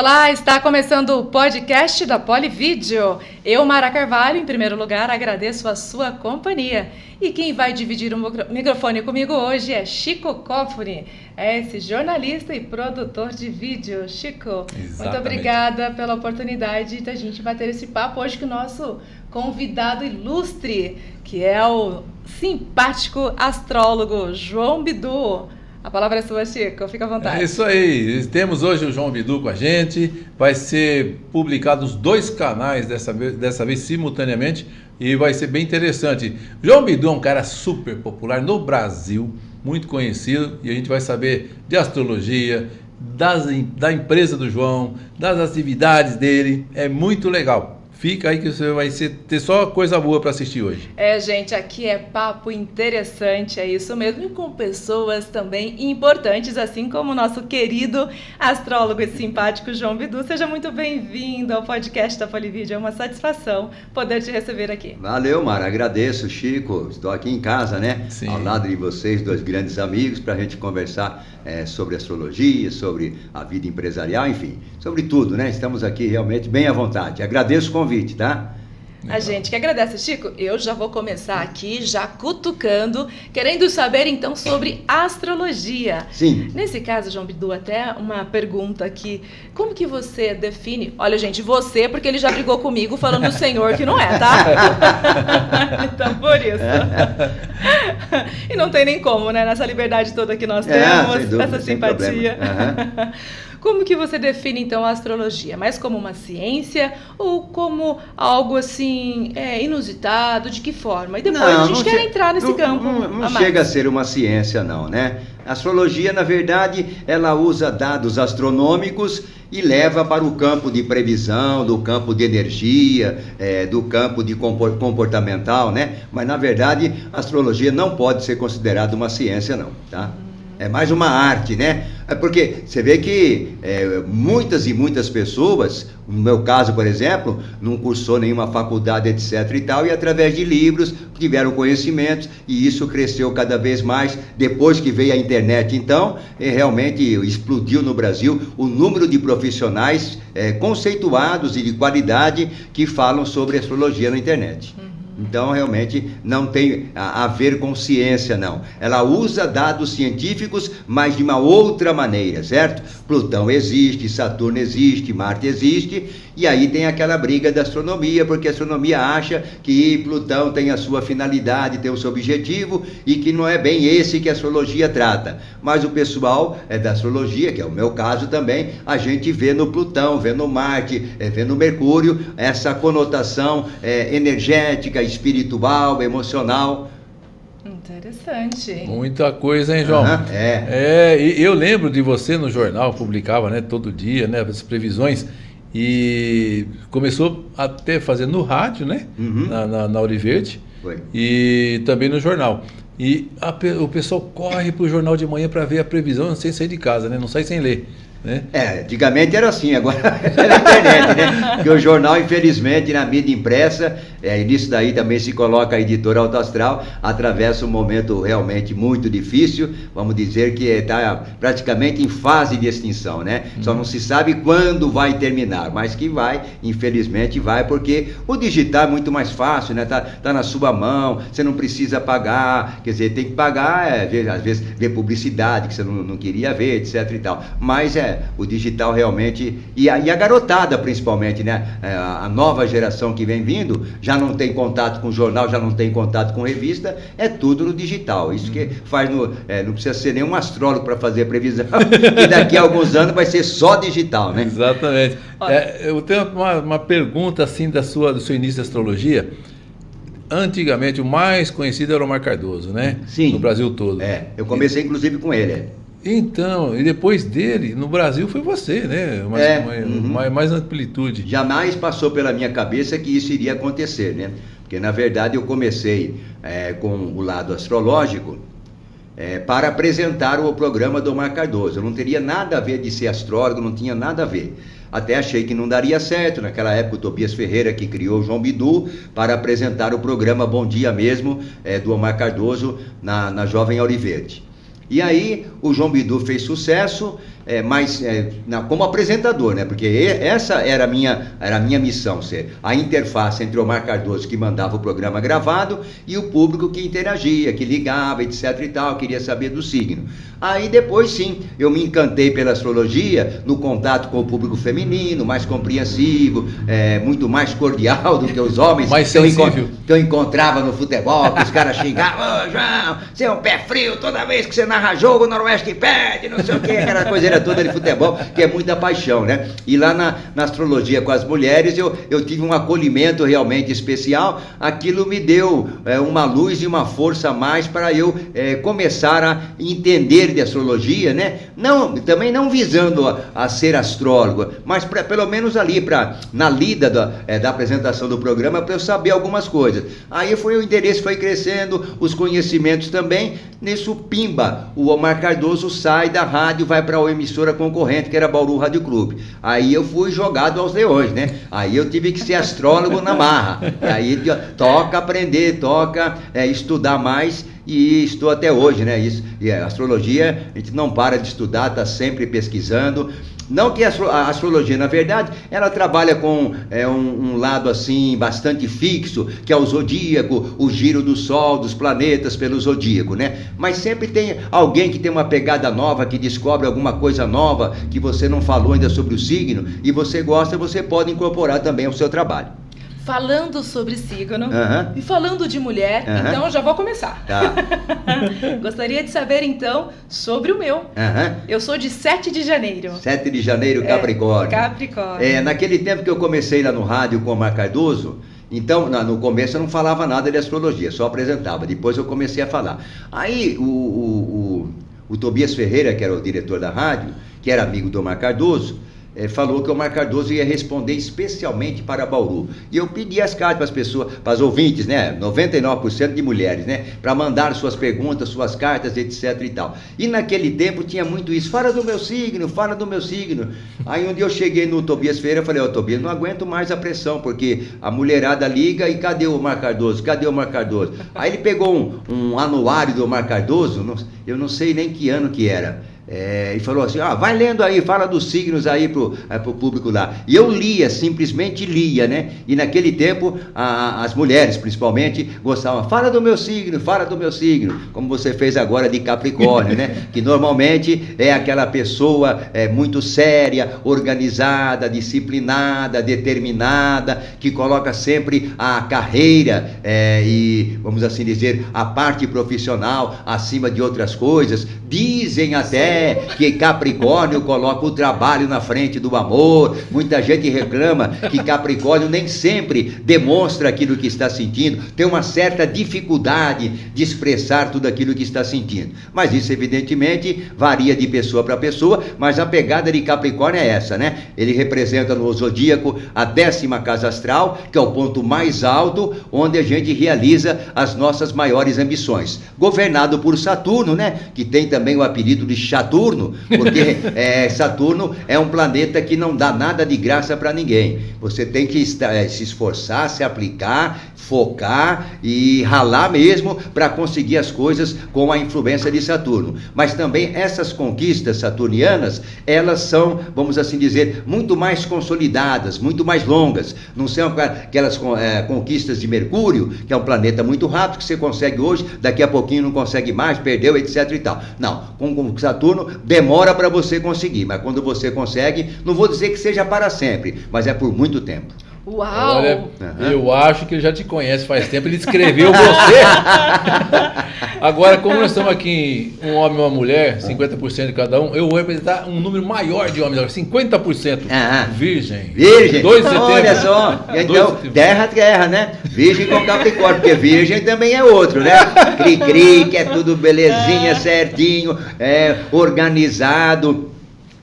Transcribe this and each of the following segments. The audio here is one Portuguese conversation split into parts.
Olá, está começando o podcast da Polivídeo. Eu, Mara Carvalho, em primeiro lugar, agradeço a sua companhia. E quem vai dividir o microfone comigo hoje é Chico Cofuri, esse jornalista e produtor de vídeo. Chico, Exatamente. Muito obrigada pela oportunidade da gente bater esse papo hoje com o nosso convidado ilustre, que é o simpático astrólogo João Bidu. A palavra é sua, Chico, fica à vontade. É isso aí, temos hoje o João Bidu com a gente, vai ser publicado nos 2 canais dessa vez simultaneamente e vai ser bem interessante. João Bidu é um cara super popular no Brasil, muito conhecido, e a gente vai saber de astrologia, da empresa do João, das atividades dele, é muito legal. Fica aí que você vai ter só coisa boa para assistir hoje. Gente, aqui é papo interessante, é isso mesmo, e com pessoas também importantes, assim como o nosso querido astrólogo e simpático João Bidu. Seja muito bem-vindo ao podcast da Polivídeo, é uma satisfação poder te receber aqui. Valeu, Mara, agradeço, Chico, estou aqui em casa, né? Sim. Ao lado de vocês, 2 grandes amigos, para a gente conversar sobre astrologia, sobre a vida empresarial, enfim, sobre tudo, né? Estamos aqui realmente bem à vontade. Agradeço o convite, tá? A gente que agradece, Chico. Eu já vou começar aqui, já cutucando, querendo saber então sobre astrologia. Sim. Nesse caso, João Bidu, até uma pergunta aqui. Como que você define... Olha, gente, você, porque ele já brigou comigo falando do senhor que não é, tá? Então, por isso. E não tem nem como, né? Nessa liberdade toda que nós temos, sem dúvida, essa sem simpatia. problema. Como que você define, então, a astrologia? Mais como uma ciência ou como algo, assim, inusitado? De que forma? E depois a gente quer entrar nesse campo. Não chega a ser uma ciência, não, né? A astrologia, na verdade, ela usa dados astronômicos e leva para o campo de previsão, do campo de energia, do campo de comportamental, né? Mas, na verdade, a astrologia não pode ser considerada uma ciência, não, tá? É mais uma arte, né? É porque você vê que muitas e muitas pessoas, no meu caso, por exemplo, não cursou nenhuma faculdade, etc. e tal, e através de livros tiveram conhecimentos, e isso cresceu cada vez mais depois que veio a internet. Então, realmente explodiu no Brasil o número de profissionais conceituados e de qualidade que falam sobre astrologia na internet. Então, realmente, não tem a ver com ciência, não. Ela usa dados científicos, mas de uma outra maneira, certo? Plutão existe, Saturno existe, Marte existe, e aí tem aquela briga da astronomia, porque a astronomia acha que Plutão tem a sua finalidade, tem o seu objetivo, e que não é bem esse que a astrologia trata. Mas o pessoal da astrologia, que é o meu caso também, a gente vê no Plutão, vê no Marte, vê no Mercúrio, essa conotação energética, espiritual, emocional. Interessante. Muita coisa, hein, João? E eu lembro de você no jornal, publicava, né, todo dia, né, as previsões, e começou até fazer no rádio, né, na Ouro Verde. Foi. E também no jornal. E o pessoal corre para o jornal de manhã para ver a previsão sem sair de casa, né, não sai sem ler. Né? Antigamente era assim, agora é na internet, né? Porque o jornal, infelizmente, na mídia impressa, e nisso daí também se coloca a editora Alto Astral, atravessa um momento realmente muito difícil, vamos dizer que está praticamente em fase de extinção, né? Só não se sabe quando vai terminar, mas que vai, infelizmente vai, porque o digital é muito mais fácil, né? Tá na sua mão, você não precisa pagar, quer dizer, tem que pagar, às vezes ver publicidade que você não queria ver, etc e tal, mas o digital realmente, e a garotada principalmente, né? A nova geração que vem vindo, já não tem contato com jornal, já não tem contato com revista, é tudo no digital. Isso que faz, não precisa ser nenhum astrólogo para fazer a previsão, que daqui a alguns anos vai ser só digital, né? Exatamente. Eu tenho uma pergunta assim do seu início da astrologia. Antigamente, o mais conhecido era o Omar Cardoso, né? Sim. No Brasil todo. Eu comecei inclusive com ele. Então, e depois dele, no Brasil foi você, né? Mais amplitude. Jamais passou pela minha cabeça que isso iria acontecer, né? Porque, na verdade, eu comecei com o lado astrológico para apresentar o programa do Omar Cardoso. Eu não teria nada a ver de ser astrólogo, não tinha nada a ver. Até achei que não daria certo. Naquela época, o Tobias Ferreira, que criou o João Bidu, para apresentar o programa Bom Dia mesmo, do Omar Cardoso, na Jovem Ouro Verde. E aí o João Bidu fez sucesso, mas como apresentador, né? Porque essa era a minha missão, ser a interface entre o Omar Cardoso, que mandava o programa gravado, e o público que interagia, que ligava, etc e tal, queria saber do signo. Aí depois sim, eu me encantei pela astrologia, no contato com o público feminino, mais compreensivo, muito mais cordial do que os homens mais que sensível. eu encontrava no futebol, que os caras xingavam: ô João, você é um pé frio, toda vez que você narra jogo, o Noroeste perde, não sei o que, aquela coisa toda de futebol, que é muita paixão, né? E lá na astrologia com as mulheres, eu tive um acolhimento realmente especial. Aquilo me deu uma luz e uma força a mais para eu começar a entender de astrologia, né? Também não visando a ser astrólogo, mas pelo menos ali, na lida da apresentação do programa, para eu saber algumas coisas. Aí o interesse foi crescendo, os conhecimentos também. Nisso, pimba, o Omar Cardoso sai da rádio, vai para a emissora concorrente, que era Bauru Rádio Clube. Aí eu fui jogado aos leões, né? Aí eu tive que ser astrólogo na marra. Aí toca aprender, toca estudar mais, e estou até hoje, né? E a astrologia, a gente não para de estudar, está sempre pesquisando. Não que a astrologia, na verdade, ela trabalha com um lado assim bastante fixo, que é o zodíaco, o giro do Sol, dos planetas pelo zodíaco, né? Mas sempre tem alguém que tem uma pegada nova, que descobre alguma coisa nova que você não falou ainda sobre o signo, e você gosta, você pode incorporar também ao seu trabalho. Falando sobre signo e falando de mulher, então já vou começar. Tá. Gostaria de saber então sobre o meu. Eu sou de 7 de janeiro. 7 de janeiro, Capricórnio. Capricórnio. Naquele tempo que eu comecei lá no rádio com o Omar Cardoso, então no começo eu não falava nada de astrologia, só apresentava. Depois eu comecei a falar. Aí o Tobias Ferreira, que era o diretor da rádio, que era amigo do Omar Cardoso, falou que o Omar Cardoso ia responder especialmente para Bauru. E eu pedi as cartas para as pessoas, para os ouvintes, né? 99% de mulheres, né? Para mandar suas perguntas, suas cartas, etc e tal. E naquele tempo tinha muito isso: fala do meu signo, fala do meu signo. Aí um dia eu cheguei no Tobias Ferreira e falei: Tobias, não aguento mais a pressão, porque a mulherada liga e cadê o Omar Cardoso? Cadê o Omar Cardoso? Aí ele pegou um anuário do Omar Cardoso, eu não sei nem que ano que era. E falou assim: vai lendo aí, fala dos signos aí pro público lá. E eu lia, simplesmente lia, né? E naquele tempo, as mulheres principalmente gostavam: fala do meu signo, fala do meu signo, como você fez agora de Capricórnio, né? Que normalmente é aquela pessoa muito séria, organizada, disciplinada, determinada, que coloca sempre a carreira e, vamos assim dizer, a parte profissional acima de outras coisas. Dizem até que Capricórnio coloca o trabalho na frente do amor. Muita gente reclama que Capricórnio nem sempre demonstra aquilo que está sentindo, tem uma certa dificuldade de expressar tudo aquilo que está sentindo. Mas isso evidentemente varia de pessoa para pessoa, mas a pegada de Capricórnio é essa, né? Ele representa no zodíaco a 10ª casa astral, que é o ponto mais alto, onde a gente realiza as nossas maiores ambições. Governado por Saturno, né? Que tem também o apelido de Saturno, porque Saturno é um planeta que não dá nada de graça para ninguém. Você tem que se esforçar, se aplicar, focar e ralar mesmo para conseguir as coisas com a influência de Saturno. Mas também essas conquistas saturnianas, elas são, vamos assim dizer, muito mais consolidadas, muito mais longas. Não são aquelas conquistas de Mercúrio, que é um planeta muito rápido, que você consegue hoje, daqui a pouquinho não consegue mais, perdeu, etc e tal. Não, com Saturno demora para você conseguir, mas quando você consegue, não vou dizer que seja para sempre, mas é por muito tempo. Uau! Olha, eu acho que ele já te conhece faz tempo, ele escreveu você. Agora, como nós estamos aqui, um homem e uma mulher, 50% de cada um, eu vou representar um número maior de homens, 50%. Virgem. 2 de setembro. Olha só, então, terra, né? Virgem com Capricórnio, porque virgem também é outro, né? Cri-cri, que é tudo belezinha, certinho, organizado.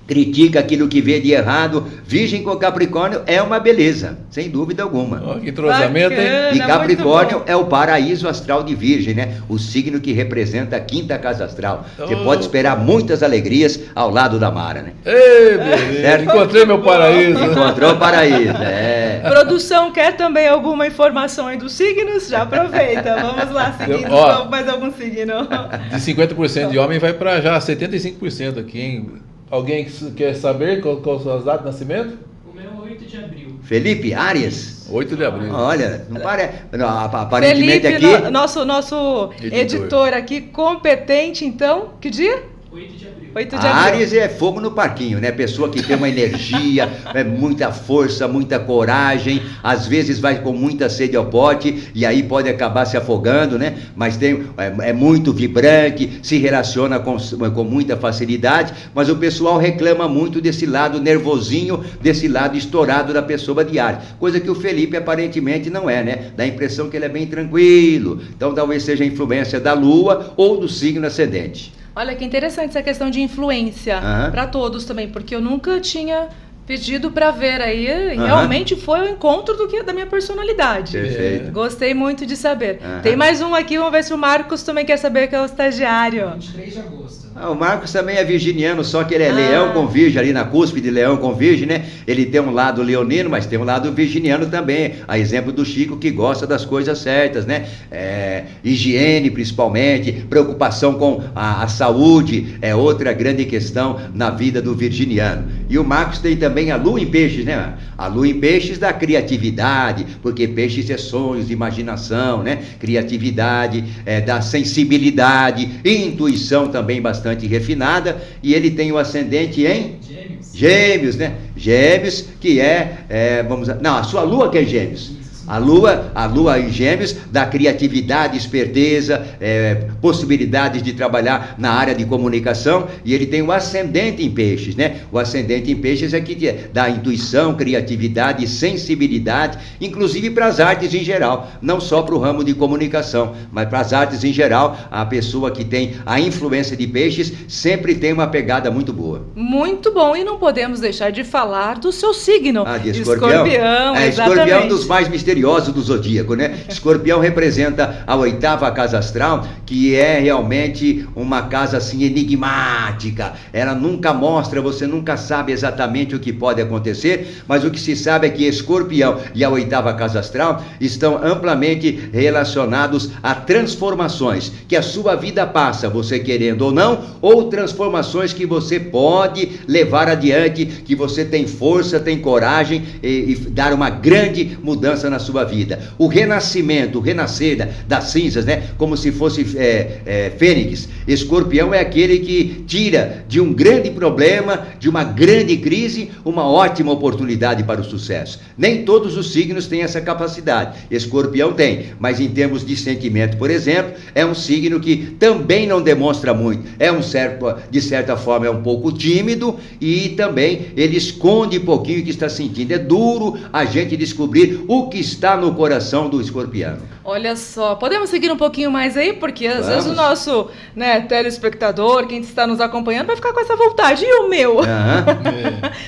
critica aquilo que vê de errado. Virgem com Capricórnio é uma beleza, sem dúvida alguma. Ó, que entrosamento, hein? E Capricórnio é o paraíso astral de Virgem, né? O signo que representa a quinta casa astral. Você pode esperar muitas alegrias ao lado da Mara, né? Ei, beleza. Encontrei meu paraíso. Encontrou o paraíso, é. Produção, quer também alguma informação aí dos signos? Já aproveita. Vamos lá, seguindo Ó, mais algum signo. De 50% de homem vai para já 75% aqui, hein? Alguém quer saber qual são as datas de nascimento? O meu é 8 de abril. Felipe Arias. 8 de abril. Olha, não parece. Aparentemente Felipe, aqui. nosso editor aqui, competente, então. Que dia? 8 de abril. 8 de abril. Áries é fogo no parquinho, né? Pessoa que tem uma energia, muita força, muita coragem, às vezes vai com muita sede ao pote e aí pode acabar se afogando, né? Mas é muito vibrante, se relaciona com muita facilidade, mas o pessoal reclama muito desse lado nervosinho, desse lado estourado da pessoa de Áries, coisa que o Felipe aparentemente não é, né? Dá a impressão que ele é bem tranquilo, então talvez seja a influência da Lua ou do signo ascendente. Olha que interessante essa questão de influência para todos também, porque eu nunca tinha pedido para ver aí, realmente foi o encontro da minha personalidade. Perfeito. Gostei muito de saber. Tem mais um aqui, vamos ver se o Marcos também quer saber, que é o estagiário. 23 de agosto. O Marcos também é virginiano, só que ele é leão com virgem, ali na cúspide, leão com virgem, né? Ele tem um lado leonino, mas tem um lado virginiano também, a exemplo do Chico, que gosta das coisas certas, né? Higiene principalmente, preocupação com a saúde, é outra grande questão na vida do virginiano. E o Marcos tem também a lua em peixes, né? A lua em peixes da criatividade, porque peixes é sonhos, imaginação, né? Criatividade, da sensibilidade, intuição também bastante refinada, e ele tem o ascendente em Gêmeos, né? Gêmeos, que a sua lua que é Gêmeos. A lua em Gêmeos dá criatividade, esperteza, possibilidades de trabalhar na área de comunicação, e ele tem o ascendente em peixes, né? O ascendente em peixes é que dá intuição, criatividade, sensibilidade, inclusive para as artes em geral, não só para o ramo de comunicação, mas para as artes em geral. A pessoa que tem a influência de peixes sempre tem uma pegada muito boa. Muito bom, e não podemos deixar de falar do seu signo. De escorpião. Exatamente. Escorpião é um dos mais misterioso do zodíaco, né? Escorpião representa a 8ª casa astral, que é realmente uma casa assim enigmática. Ela nunca mostra, você nunca sabe exatamente o que pode acontecer, mas o que se sabe é que Escorpião e a 8ª casa astral estão amplamente relacionados a transformações que a sua vida passa, você querendo ou não, ou transformações que você pode levar adiante, que você tem força, tem coragem e dar uma grande mudança na sua vida. O renascimento, o renascer das cinzas, né? Como se fosse fênix. Escorpião é aquele que tira de um grande problema, de uma grande crise, uma ótima oportunidade para o sucesso. Nem todos os signos têm essa capacidade. Escorpião tem, mas em termos de sentimento, por exemplo, é um signo que também não demonstra muito. De certa forma, é um pouco tímido e também ele esconde um pouquinho o que está sentindo. É duro a gente descobrir o que está no coração do escorpiano. Olha só, podemos seguir um pouquinho mais aí? Porque às vezes o nosso telespectador, quem está nos acompanhando, vai ficar com essa vontade. E o meu?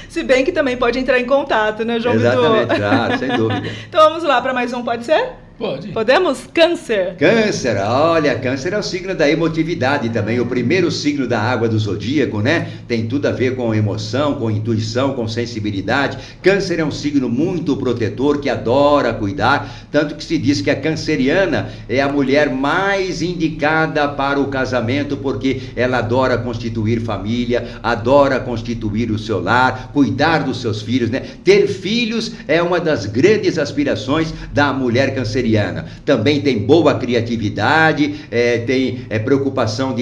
Se bem que também pode entrar em contato, né, João Bidu? Exatamente, claro, sem dúvida. Então vamos lá para mais um, pode ser? Pode. Podemos? Câncer. Câncer, olha, Câncer é o signo da emotividade também, o primeiro signo da água do zodíaco, né? Tem tudo a ver com emoção, com intuição, com sensibilidade. Câncer é um signo muito protetor, que adora cuidar, tanto que se diz que a canceriana é a mulher mais indicada para o casamento, porque ela adora constituir família, adora constituir o seu lar, cuidar dos seus filhos, né? Ter filhos é uma das grandes aspirações da mulher canceriana. Também tem boa criatividade, tem preocupação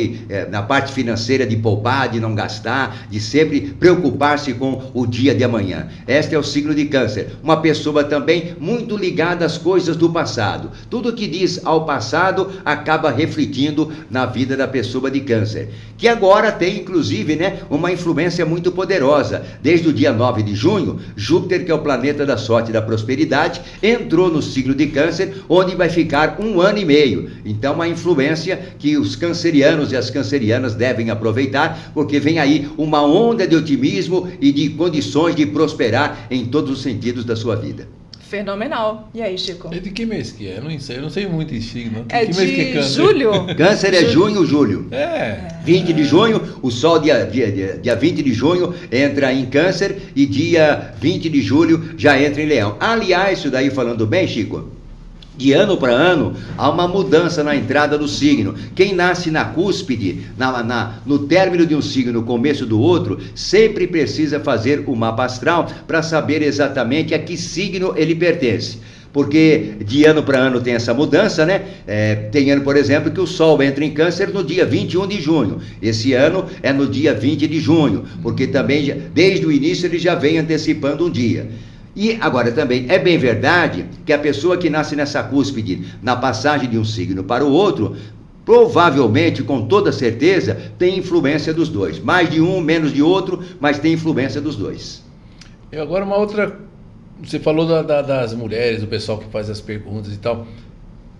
na parte financeira, de poupar, de não gastar, de sempre preocupar-se com o dia de amanhã. Este é o signo de Câncer. Uma pessoa também muito ligada às coisas do passado. Tudo que diz ao passado acaba refletindo na vida da pessoa de Câncer, que agora tem inclusive, né, uma influência muito poderosa. Desde o dia 9 de junho, Júpiter, que é o planeta da sorte e da prosperidade, entrou no signo de Câncer, onde vai ficar 1 ano e meio. Então, uma influência que os cancerianos e as cancerianas devem aproveitar, porque vem aí uma onda de otimismo e de condições de prosperar em todos os sentidos da sua vida. Fenomenal. E aí, Chico? É de que mês que é? Eu não sei muito em signo. É que mês que é de câncer? julho? Câncer é junho, julho. É. 20 de junho, o Sol dia 20 de junho entra em Câncer e dia 20 de julho já entra em Leão. Aliás, isso daí falando bem, Chico, de ano para ano, há uma mudança na entrada do signo. Quem nasce na cúspide, no término de um signo, no começo do outro, sempre precisa fazer o mapa astral para saber exatamente a que signo ele pertence. Porque de ano para ano tem essa mudança, né? Tem ano, por exemplo, que o Sol entra em Câncer no dia 21 de junho. Esse ano é no dia 20 de junho, porque também, desde o início, ele já vem antecipando um dia. E agora também é bem verdade que a pessoa que nasce nessa cúspide, na passagem de um signo para o outro, provavelmente, com toda certeza, tem influência dos dois. Mais de um, menos de outro, mas tem influência dos dois. E agora uma outra, você falou das mulheres, do pessoal que faz as perguntas e tal.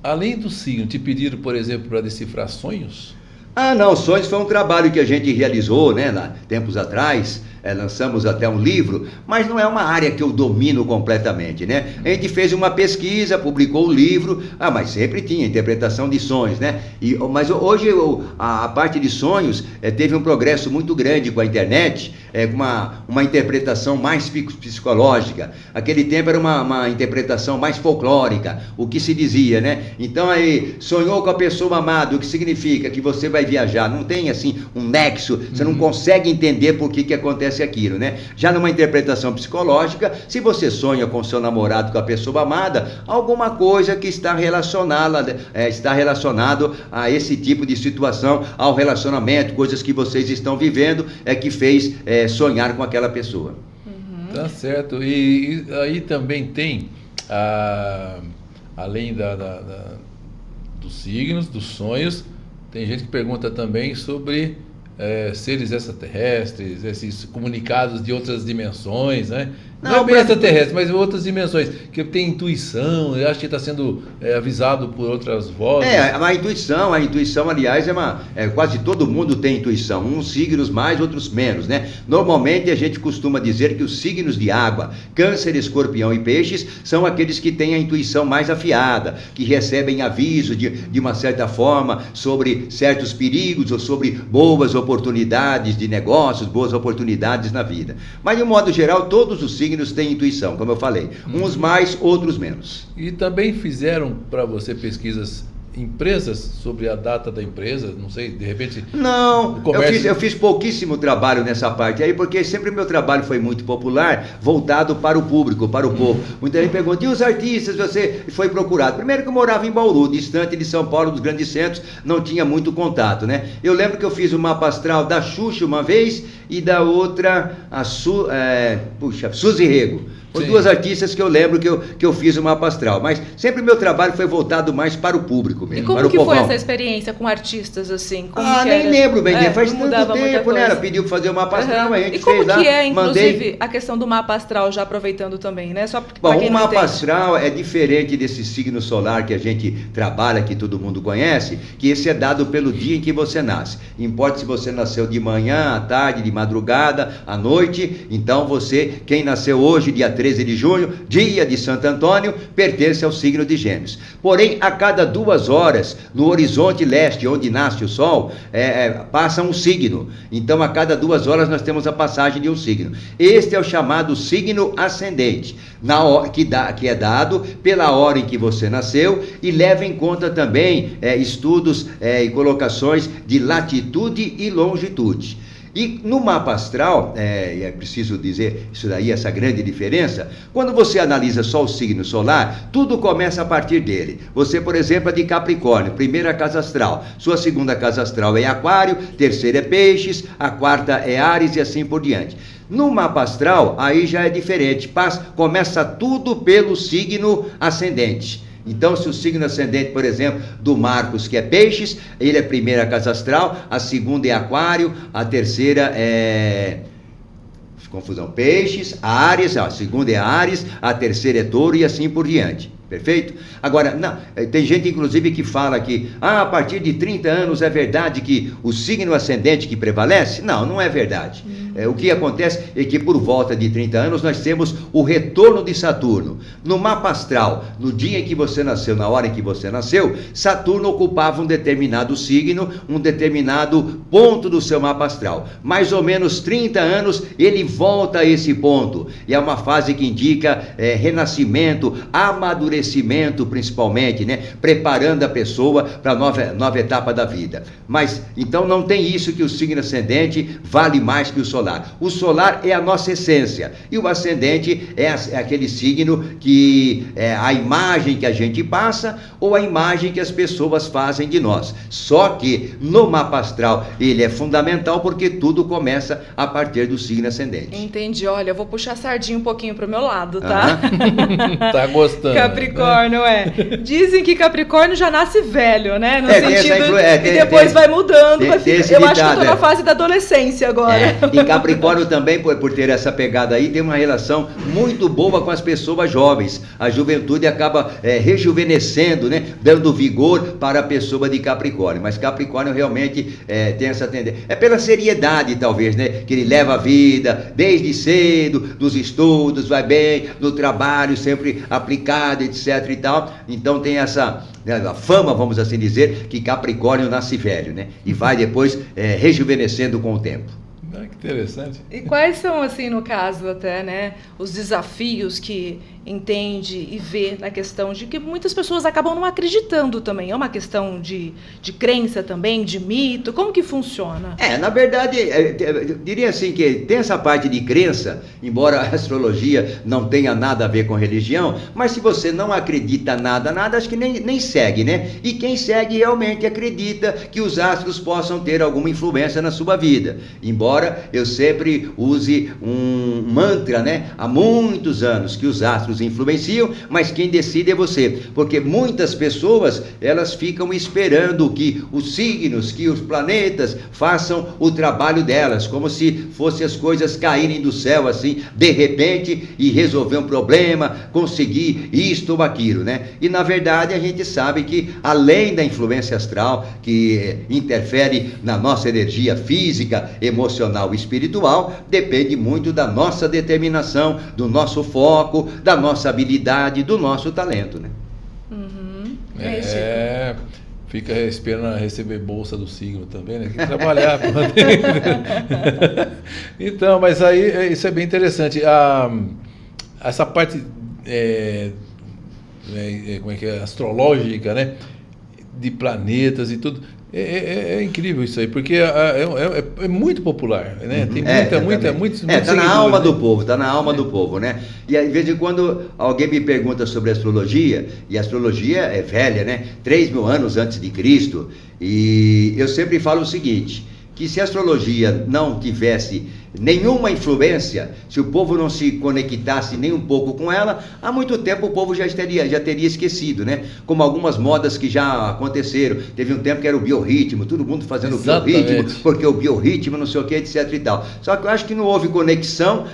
Além do signo, te pediram, por exemplo, para decifrar sonhos? Ah, não, sonhos foi um trabalho que a gente realizou, né, tempos atrás. Lançamos até um livro, mas não é uma área que eu domino completamente, né? A gente fez uma pesquisa, publicou o livro, mas sempre tinha interpretação de sonhos, né? Mas hoje a parte de sonhos teve um progresso muito grande com a internet, uma interpretação mais psicológica. Aquele tempo era uma interpretação mais folclórica, o que se dizia, né? Então aí, sonhou com a pessoa amada, o que significa? Que você vai viajar, não tem assim um nexo, você não consegue entender por que acontece aquilo, né? Já numa interpretação psicológica, se você sonha com seu namorado, com a pessoa amada, alguma coisa que está relacionado a esse tipo de situação, ao relacionamento, coisas que vocês estão vivendo, que fez sonhar com aquela pessoa. Tá certo. E aí também tem, além dos signos, dos sonhos, tem gente que pergunta também sobre seres extraterrestres, esses comunicados de outras dimensões, né? Não é bem extraterrestre, mas outras dimensões, que tem intuição, eu acho que está sendo avisado por outras vozes. A intuição, aliás, quase todo mundo tem intuição, uns signos mais, outros menos, né? Normalmente a gente costuma dizer que os signos de água, Câncer, Escorpião e Peixes, são aqueles que têm a intuição mais afiada, que recebem aviso de uma certa forma sobre certos perigos ou sobre boas oportunidades de negócios, boas oportunidades na vida. Mas de um modo geral, todos os signos têm intuição, como eu falei, uns mais, outros menos. E também fizeram para você pesquisas, empresas, sobre a data da empresa, não sei, de repente... Não, eu fiz pouquíssimo trabalho nessa parte aí, porque sempre meu trabalho foi muito popular, voltado para o público, para o povo. Muita gente pergunta, e os artistas, você foi procurado? Primeiro que eu morava em Bauru, distante de São Paulo, dos grandes centros, não tinha muito contato, né? Eu lembro que eu fiz o mapa astral da Xuxa uma vez, e da outra, Suzy Rego. Foram duas artistas que eu lembro que eu fiz o mapa astral. Mas sempre meu trabalho foi voltado mais para o público mesmo. E como para que o povão. foi essa experiência com artistas, assim? Nem lembro bem, faz tanto tempo, né? Ela pediu para fazer o mapa astral, a gente e como fez lá. Que é, inclusive, a questão do mapa astral, já aproveitando também, né? Só Bom, o mapa astral é diferente desse signo solar que a gente trabalha, que todo mundo conhece, que esse é dado pelo dia em que você nasce. Importa se você nasceu de manhã, à tarde, de madrugada, à noite. Então você, quem nasceu hoje, dia 13 de junho, dia de Santo Antônio, pertence ao signo de Gêmeos. Porém, a cada 2 horas, no horizonte leste, onde nasce o Sol, passa um signo. Então, a cada 2 horas, nós temos a passagem de um signo. Este é o chamado signo ascendente, que é dado pela hora em que você nasceu e leva em conta também estudos e colocações de latitude e longitude. E no mapa astral, é preciso dizer isso daí, essa grande diferença, quando você analisa só o signo solar, tudo começa a partir dele. Você, por exemplo, é de Capricórnio, primeira casa astral, sua segunda casa astral é Aquário, terceira é Peixes, a quarta é Áries e assim por diante. No mapa astral, aí já é diferente, começa tudo pelo signo ascendente. Então, se o signo ascendente, por exemplo, do Marcos, que é Peixes, ele é a primeira casa astral, a segunda é Aquário, a terceira é... Peixes, Áries, a segunda é Áries, a terceira é Touro e assim por diante. Perfeito? Agora, não, tem gente inclusive que fala que a partir de 30 anos é verdade que o signo ascendente que prevalece? Não, não é verdade. O que acontece é que por volta de 30 anos nós temos o retorno de Saturno. No mapa astral, no dia em que você nasceu, na hora em que você nasceu, Saturno ocupava um determinado signo, um determinado ponto do seu mapa astral. Mais ou menos 30 anos ele volta a esse ponto. E é uma fase que indica renascimento, amadurecimento principalmente, né? Preparando a pessoa para a nova etapa da vida. Mas, então não tem isso que o signo ascendente vale mais que o solar. O solar é a nossa essência e o ascendente é aquele signo que é a imagem que a gente passa ou a imagem que as pessoas fazem de nós. Só que no mapa astral ele é fundamental porque tudo começa a partir do signo ascendente. Entendi. Olha, eu vou puxar a sardinha um pouquinho pro meu lado, tá? Tá gostando. Capricórnio, né? Dizem que Capricórnio já nasce velho, né? No tem sentido essa e depois vai mudando, vai ficar. Eu acho que eu tô na fase da adolescência agora. E Capricórnio também, por ter essa pegada aí, tem uma relação muito boa com as pessoas jovens. A juventude acaba rejuvenescendo, né? Dando vigor para a pessoa de Capricórnio. Mas Capricórnio realmente tem essa tendência. É pela seriedade, talvez, né? Que ele leva a vida desde cedo, dos estudos, vai bem, no trabalho, sempre aplicado, etc e tal. Então tem essa a fama, vamos assim dizer, que Capricórnio nasce velho, né? E vai depois rejuvenescendo com o tempo. Que interessante. E quais são, assim, no caso até, né, os desafios que entende e vê na questão de que muitas pessoas acabam não acreditando também? É uma questão de crença também, de mito? Como que funciona? Na verdade, eu diria assim que tem essa parte de crença, embora a astrologia não tenha nada a ver com religião, mas se você não acredita nada, acho que nem segue, né? E quem segue realmente acredita que os astros possam ter alguma influência na sua vida. Embora eu sempre use um mantra, né? Há muitos anos que os astros influenciam, mas quem decide é você, porque muitas pessoas elas ficam esperando que os signos, que os planetas façam o trabalho delas, como se fossem as coisas caírem do céu assim, de repente, e resolver um problema, conseguir isto ou aquilo, né? E na verdade a gente sabe que além da influência astral, que interfere na nossa energia física, emocional e espiritual, depende muito da nossa determinação, do nosso foco, da nossa habilidade, do nosso talento, né? Fica esperando receber bolsa do signo também, né? Tem que trabalhar. Então, mas aí isso é bem interessante. Essa parte como é que é? Astrológica, né? De planetas e tudo. É incrível isso aí, porque é muito popular, né? Tem muitos tá na alma do povo, tá na alma do povo, né? E às vezes quando alguém me pergunta sobre astrologia, e a astrologia é velha, né? 3.000 anos antes de Cristo, e eu sempre falo o seguinte, que se a astrologia não tivesse nenhuma influência, se o povo não se conectasse nem um pouco com ela, há muito tempo o povo já teria esquecido, né? Como algumas modas que já aconteceram. Teve um tempo que era o biorritmo, todo mundo fazendo o biorritmo, porque o biorritmo não sei o que, etc e tal. Só que eu acho que não houve conexão,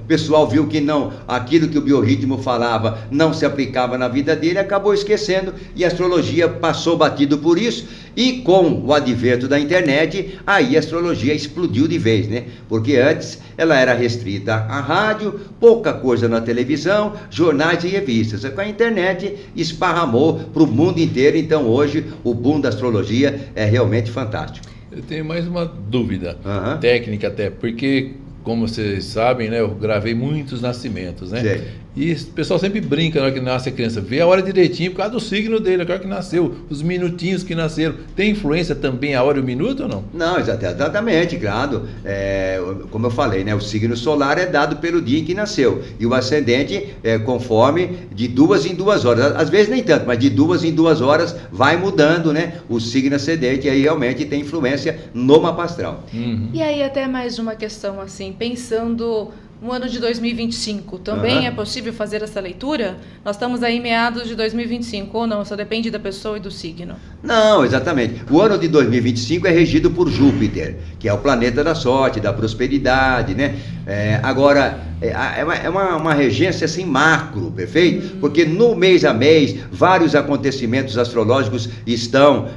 o pessoal viu que não, aquilo que o biorritmo falava não se aplicava na vida dele, acabou esquecendo e a astrologia passou batido por isso. E com o advento da internet, aí a astrologia explodiu de vez, né? Porque antes ela era restrita à rádio, pouca coisa na televisão, jornais e revistas. Com a internet esparramou para o mundo inteiro, então hoje o boom da astrologia é realmente fantástico. Eu tenho mais uma dúvida, técnica até, porque, como vocês sabem, né, eu gravei muitos nascimentos, né? Sei. E o pessoal sempre brinca na hora que nasce a criança, vê a hora direitinho por causa do signo dele, a hora que nasceu, os minutinhos que nasceram. Tem influência também a hora e o minuto ou não? Não, exatamente, claro. Como eu falei, né, o signo solar é dado pelo dia em que nasceu. E o ascendente conforme de 2 em 2 horas. Às vezes nem tanto, mas de 2 em 2 horas vai mudando, né? O signo ascendente aí realmente tem influência no mapa astral. E aí até mais uma questão assim, pensando no ano de 2025, também é possível fazer essa leitura? Nós estamos aí em meados de 2025, ou não? Só depende da pessoa e do signo? Não, exatamente. O ano de 2025 é regido por Júpiter, que é o planeta da sorte, da prosperidade, né? Agora, uma regência assim macro, perfeito? Porque no mês a mês, vários acontecimentos astrológicos estão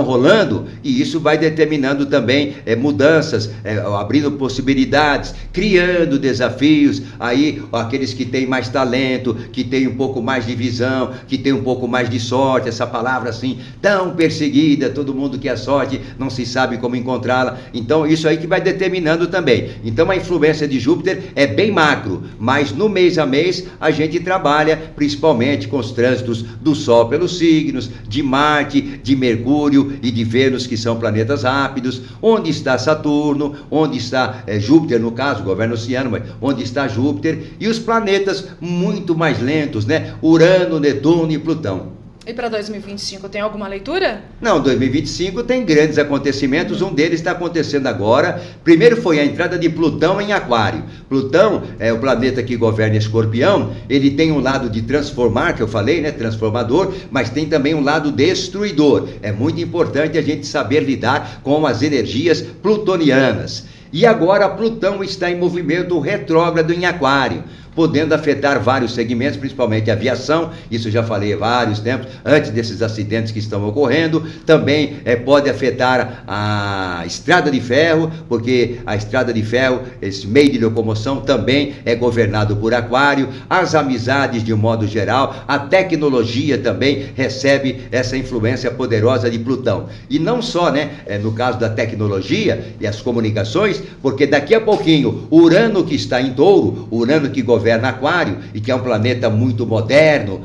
rolando, e isso vai determinando também mudanças, abrindo possibilidades, criando desafios. Aí aqueles que têm mais talento, que têm um pouco mais de visão, que têm um pouco mais de sorte, essa palavra assim tão perseguida, todo mundo quer sorte, não se sabe como encontrá-la. Então isso aí que vai determinando também. Então a influência de Júpiter é bem macro, mas no mês a mês a gente trabalha principalmente com os trânsitos do Sol pelos signos, de Marte, de Mercúrio e de Vênus, que são planetas rápidos, onde está Saturno, onde está Júpiter, no caso, governo oceano, mas onde está Júpiter, e os planetas muito mais lentos, né? Urano, Netuno e Plutão. E para 2025 tem alguma leitura? Não, 2025 tem grandes acontecimentos, um deles está acontecendo agora. Primeiro foi a entrada de Plutão em Aquário. Plutão é o planeta que governa Escorpião, ele tem um lado de transformar, que eu falei, né, transformador, mas tem também um lado destruidor. É muito importante a gente saber lidar com as energias plutonianas. E agora Plutão está em movimento retrógrado em Aquário, podendo afetar vários segmentos, principalmente a aviação. Isso eu já falei há vários tempos, antes desses acidentes que estão ocorrendo. Também pode afetar a estrada de ferro, porque a estrada de ferro, esse meio de locomoção, também é governado por Aquário. As amizades de um modo geral, a tecnologia também recebe essa influência poderosa de Plutão. E não só, né, no caso da tecnologia e as comunicações, porque daqui a pouquinho Urano, que está em Touro, Urano que governa Aquário e que é um planeta muito moderno,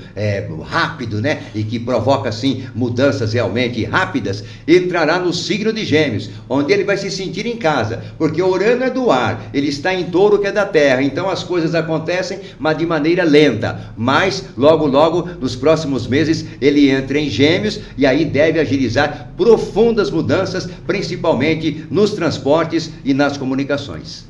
rápido, né, e que provoca assim mudanças realmente rápidas, entrará no signo de Gêmeos, onde ele vai se sentir em casa, porque Urano é do ar, ele está em Touro, que é da terra, então as coisas acontecem, mas de maneira lenta. Mas logo nos próximos meses ele entra em Gêmeos, e aí deve agilizar profundas mudanças, principalmente nos transportes e nas comunicações.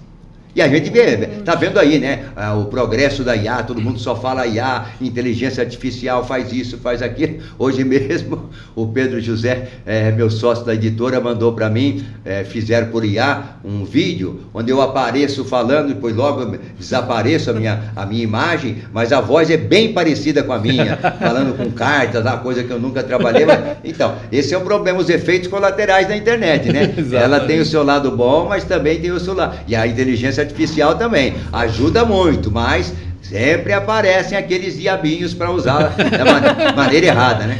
E a gente está vendo aí, né, o progresso da IA, todo mundo só fala IA, inteligência artificial, faz isso, faz aquilo. Hoje mesmo, o Pedro José, meu sócio da editora, mandou para mim, fizeram por IA um vídeo, onde eu apareço falando, depois logo desapareço a minha imagem, mas a voz é bem parecida com a minha, falando com cartas, uma coisa que eu nunca trabalhei. Mas, então, esse é o problema, os efeitos colaterais da internet, né? Ela tem o seu lado bom, mas também tem o seu lado. E a inteligência artificial também ajuda muito, mas sempre aparecem aqueles diabinhos para usar da maneira errada, né?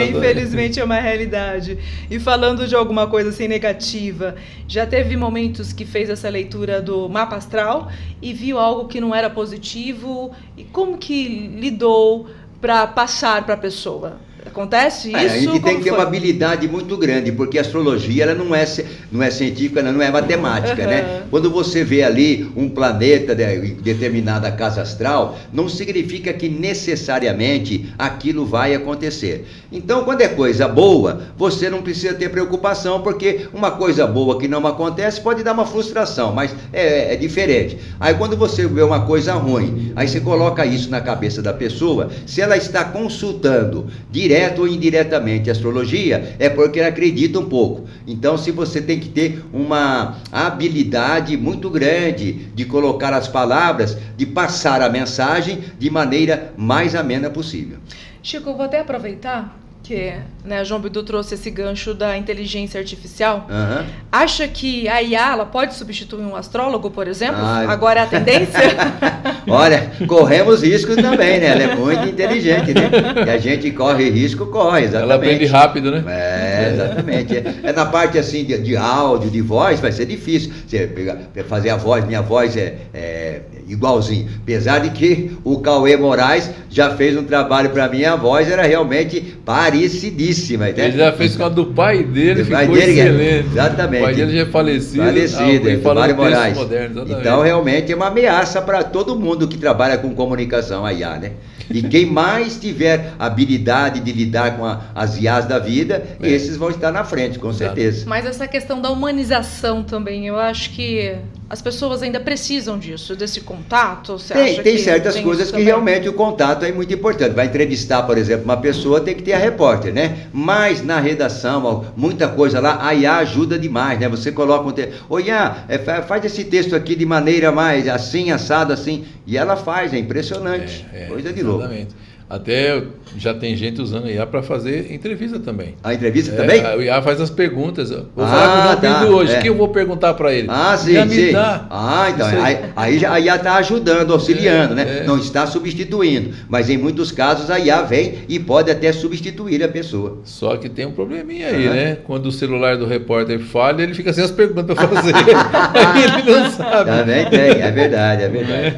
Infelizmente é uma realidade. E falando de alguma coisa assim negativa, já teve momentos que fez essa leitura do mapa astral e viu algo que não era positivo, e como que lidou para passar para a pessoa? Acontece isso? A gente tem que ter uma habilidade muito grande, porque a astrologia ela não é científica, ela não é matemática, né? Quando você vê ali um planeta em determinada casa astral, não significa que necessariamente aquilo vai acontecer. Então, quando é coisa boa, você não precisa ter preocupação, porque uma coisa boa que não acontece pode dar uma frustração, mas é diferente. Aí quando você vê uma coisa ruim, aí você coloca isso na cabeça da pessoa, se ela está consultando direto ou indiretamente a astrologia, é porque ela acredita um pouco. Então, se você tem que ter uma habilidade muito grande de colocar as palavras, de passar a mensagem de maneira mais amena possível. Chico, eu vou até aproveitar que, né, João Bidu trouxe esse gancho da inteligência artificial. Acha que a IA ela pode substituir um astrólogo, por exemplo? Agora é a tendência? Olha, corremos riscos também, né? Ela é muito inteligente, né? E a gente corre risco, exatamente. Ela aprende rápido, né? Exatamente. Na parte assim de áudio, de voz, vai ser difícil. Você fazer a voz, minha voz é igualzinho. Apesar de que o Cauê Moraes já fez um trabalho para mim, a voz era realmente parecidíssima. Né? Ele já fez com a do pai dele, ficou excelente. Exatamente. O pai dele já é falecido. Mário Moraes. Moderno, então, realmente é uma ameaça para todo mundo que trabalha com comunicação, a IA, né? E quem mais tiver habilidade de lidar com as IAs da vida, esses esses vão estar na frente, com Exato. certeza. Mas essa questão da humanização também, eu acho que as pessoas ainda precisam disso, desse contato. Você acha Tem que certas tem coisas isso que também? realmente o contato é muito importante. Vai entrevistar, por exemplo, uma pessoa, tem que ter a repórter, né? Mas na redação, ó, muita coisa lá, a IA ajuda demais, né? Você coloca um texto, ô IA, faz esse texto aqui de maneira mais assim, assado, assim, e ela faz, é impressionante, coisa de louco. Exatamente. Até já tem gente usando IA para fazer entrevista também. A entrevista também? O IA faz as perguntas. Vou falar com o João Bidu hoje. O que eu vou perguntar para ele? Sim, Já me sim. dá. Então, Isso aí já a IA está ajudando, auxiliando, né? É. Não está substituindo. Mas em muitos casos a IA vem e pode até substituir a pessoa. Só que tem um probleminha aí, né? Quando o celular do repórter falha, ele fica sem as perguntas para fazer. Aí ele não sabe. Também tem, é verdade, é verdade.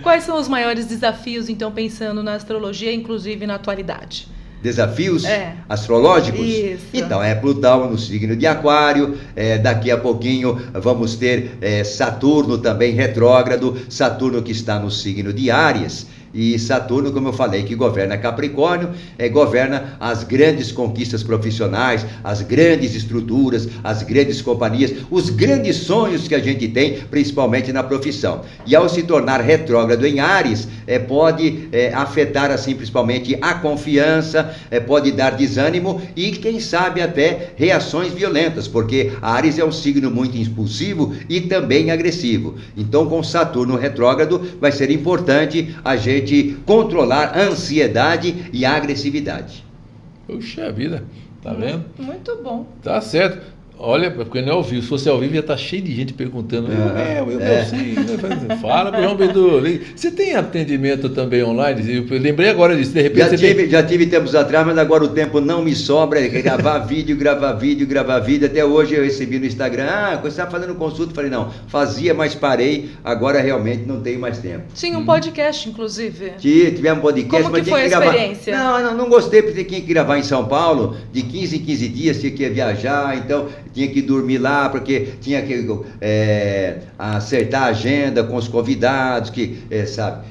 Quais são os maiores desafios, então, pensando na astrologia, inclusive na atualidade? Desafios É. astrológicos? Isso. Então, é Plutão no signo de Aquário, daqui a pouquinho vamos ter Saturno também retrógrado, Saturno que está no signo de Áries. E Saturno, como eu falei, que governa Capricórnio, governa as grandes conquistas profissionais, as grandes estruturas, as grandes companhias, os grandes sonhos que a gente tem, principalmente na profissão. E ao se tornar retrógrado em Áries, pode afetar, assim, principalmente a confiança, pode dar desânimo e, quem sabe, até reações violentas, porque Áries é um signo muito impulsivo e também agressivo. Então, com Saturno retrógrado, vai ser importante a gente controlar a ansiedade e a agressividade. Puxa vida, tá vendo? Muito bom. Tá certo. Olha, porque não é ao vivo. Se fosse ao vivo, ia estar cheio de gente perguntando. Eu sei. Fala pro João Bidu. Você tem atendimento também online? Eu lembrei agora disso. De repente Já tive tempos atrás, mas agora o tempo não me sobra. Gravar vídeo. Até hoje eu recebi no Instagram. Você está fazendo consulta? Falei, não, fazia, mas parei. Agora realmente não tenho mais tempo. Tinha um podcast, inclusive. Tivemos um podcast, Como mas que tinha foi que a gravar. experiência? Não gostei, porque tinha que gravar em São Paulo, de 15 em 15 dias, tinha que viajar, então tinha que dormir lá, porque tinha que acertar a agenda com os convidados, que, sabe,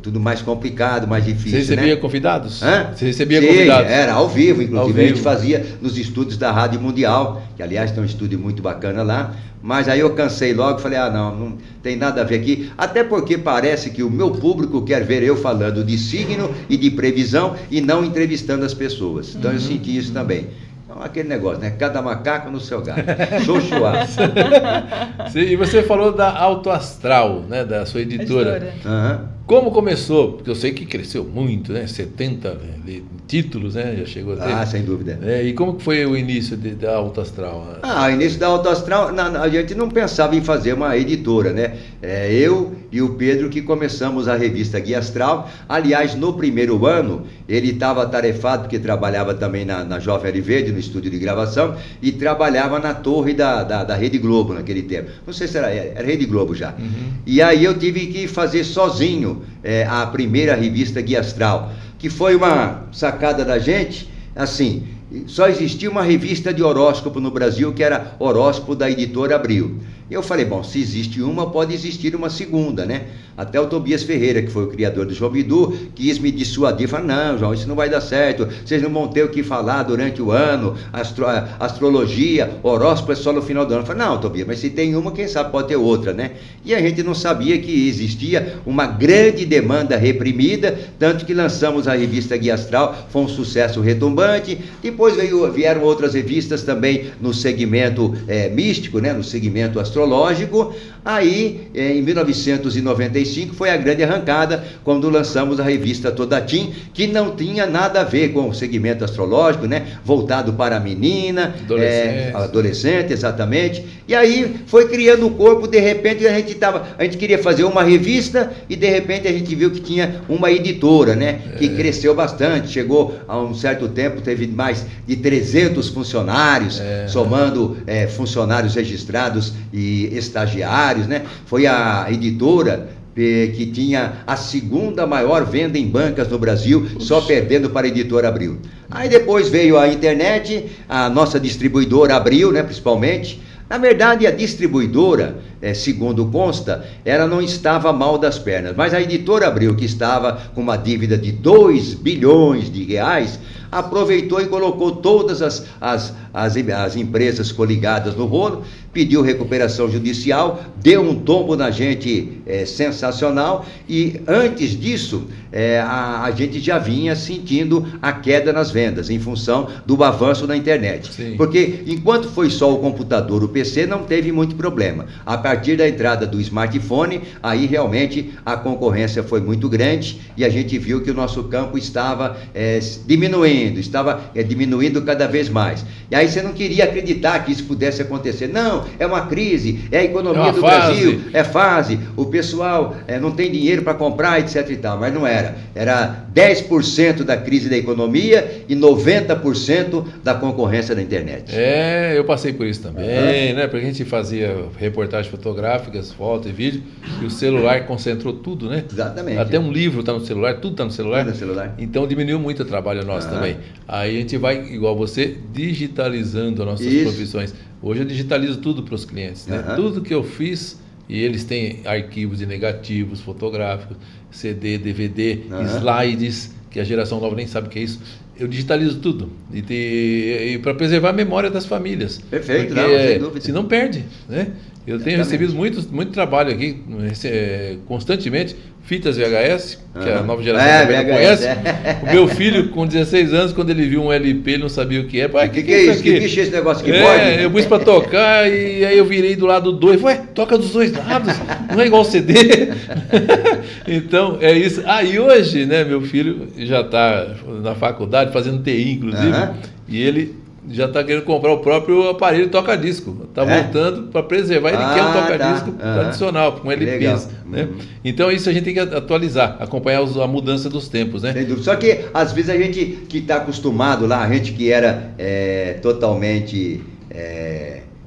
tudo mais complicado, mais difícil, Você recebia né? convidados? Você Sim, recebia convidados? era ao vivo, inclusive. Ao A gente vivo. fazia nos estúdios da Rádio Mundial, que aliás tem um estúdio muito bacana lá, mas aí eu cansei logo, falei, não tem nada a ver aqui, até porque parece que o meu público quer ver eu falando de signo e de previsão e não entrevistando as pessoas. Então eu senti isso também. Então, aquele negócio, né? Cada macaco no seu galho. Xoxuá. E você falou da Autoastral, né? Da sua editora. Como começou? Porque eu sei que cresceu muito, né? 70 títulos, né? Já chegou a ter. Sem dúvida. E como que foi o início da Autoastral? O início da Autoastral, a gente não pensava em fazer uma editora, né? Eu e o Pedro que começamos a revista Guia Astral. Aliás, no primeiro ano, ele estava atarefado, porque trabalhava também na Jovem Ário Verde, no estúdio de gravação, e trabalhava na torre da Rede Globo naquele tempo. Não sei se era Rede Globo já. E aí eu tive que fazer sozinho a primeira revista Guia Astral, que foi uma sacada da gente, assim, só existia uma revista de horóscopo no Brasil, que era Horóscopo da Editora Abril. E eu falei, bom, se existe uma, pode existir uma segunda, né? Até o Tobias Ferreira, que foi o criador do João Bidu, quis me dissuadir, falou, não, João, isso não vai dar certo, vocês não vão ter o que falar durante o ano, astrologia, horóscopo é só no final do ano. Eu falei, não, Tobias, mas se tem uma, quem sabe pode ter outra, né? E a gente não sabia que existia uma grande demanda reprimida, tanto que lançamos a revista Guia Astral, foi um sucesso retumbante. Depois vieram outras revistas também no segmento místico, né? No segmento astrológico. Aí, em 1995, foi a grande arrancada, quando lançamos a revista Todatim, que não tinha nada a ver com o segmento astrológico, né? Voltado para a menina, adolescente, exatamente. E aí, foi criando o corpo, de repente, a gente queria fazer uma revista, e de repente a gente viu que tinha uma editora, né? Que cresceu bastante, chegou a um certo tempo, teve mais de 300 funcionários, somando funcionários registrados e estagiários, né? Foi a editora que tinha a segunda maior venda em bancas no Brasil, só perdendo para a Editora Abril. Aí depois veio a internet, a nossa distribuidora Abril, né, principalmente. Na verdade, a distribuidora, segundo consta, ela não estava mal das pernas, mas a Editora Abril, que estava com uma dívida de 2 bilhões de reais, aproveitou e colocou todas as empresas coligadas no rolo, pediu recuperação judicial, deu um tombo na gente sensacional, e antes disso a gente já vinha sentindo a queda nas vendas em função do avanço na internet. Sim. Porque enquanto foi só o computador, o PC, não teve muito problema. A partir da entrada do smartphone, aí realmente a concorrência foi muito grande e a gente viu que o nosso campo estava diminuindo cada vez mais. E aí você não queria acreditar que isso pudesse acontecer. Não, é uma crise, é a economia do Brasil, é fase, o pessoal não tem dinheiro para comprar, etc e tal, mas não era. Era 10% da crise da economia e 90% da concorrência da internet. Eu passei por isso também, né? Porque a gente fazia reportagens fotográficas, fotos e vídeo, e o celular concentrou tudo, né? Exatamente. Até um livro está no celular, tudo está no celular. Tudo no celular. Então diminuiu muito o trabalho nosso também. Aí a gente vai, igual você, digitalizando as nossas profissões. Hoje eu digitalizo tudo para os clientes, né? Tudo que eu fiz, e eles têm arquivos de negativos, fotográficos, CD, DVD, slides, que a geração nova nem sabe o que é isso. Eu digitalizo tudo. E para preservar a memória das famílias. Perfeito, porque, sem dúvida. Se não perde, né? Eu tenho recebido muito trabalho aqui, constantemente, fitas VHS, que a nova geração também não conhece. O meu filho, com 16 anos, quando ele viu um LP, ele não sabia o que é. Pai, que é isso? Que bicho é esse negócio que pode? Eu pus para tocar e aí eu virei do lado 2. Ué, toca dos dois lados, não é igual CD. Então, é isso. E hoje, né, meu filho já está na faculdade, fazendo TI, inclusive, e ele já está querendo comprar o próprio aparelho toca-disco. Está voltando para preservar. Ele quer um toca-disco tradicional, com LPs. Né? Então, isso a gente tem que atualizar, acompanhar a mudança dos tempos. Né? Sem dúvida. Só que, às vezes, a gente que está acostumado lá, a gente que era totalmente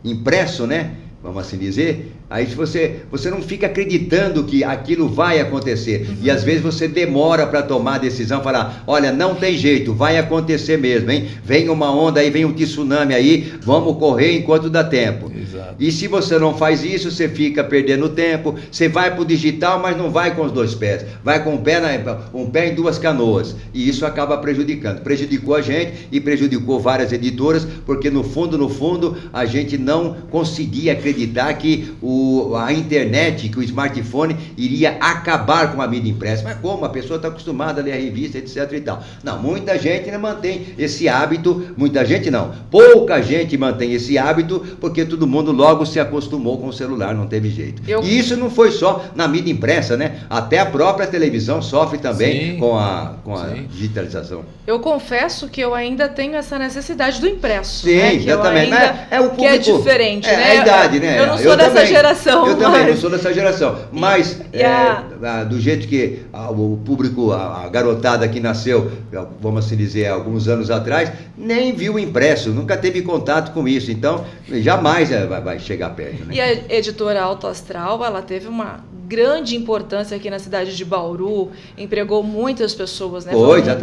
impresso, né? Vamos assim dizer, aí você não fica acreditando que aquilo vai acontecer. E às vezes você demora para tomar a decisão, falar, olha, não tem jeito, vai acontecer mesmo, hein? Vem uma onda aí, vem um tsunami aí, vamos correr enquanto dá tempo. Exato. E se você não faz isso, você fica perdendo tempo, você vai para o digital, mas não vai com os dois pés, vai com um pé em duas canoas. E isso acaba prejudicando. Prejudicou a gente e prejudicou várias editoras, porque no fundo, a gente não conseguia acreditar que a internet, que o smartphone iria acabar com a mídia impressa. Mas como? A pessoa está acostumada a ler a revista, etc e tal. Não, muita gente não mantém esse hábito, pouca gente mantém esse hábito, porque todo mundo logo se acostumou com o celular, não teve jeito. E isso não foi só na mídia impressa, né? Até a própria televisão sofre também com a digitalização. Eu confesso que eu ainda tenho essa necessidade do impresso. Sim, né? Que exatamente. Que é diferente, né? É a idade, né? Eu não sou dessa geração. Eu também não sou dessa geração. Mas, do jeito que o público, a garotada que nasceu, vamos assim dizer, alguns anos atrás, nem viu impresso, nunca teve contato com isso. Então, jamais vai chegar perto. Né? E a editora Alto Astral, ela teve uma grande importância aqui na cidade de Bauru, empregou muitas pessoas, né?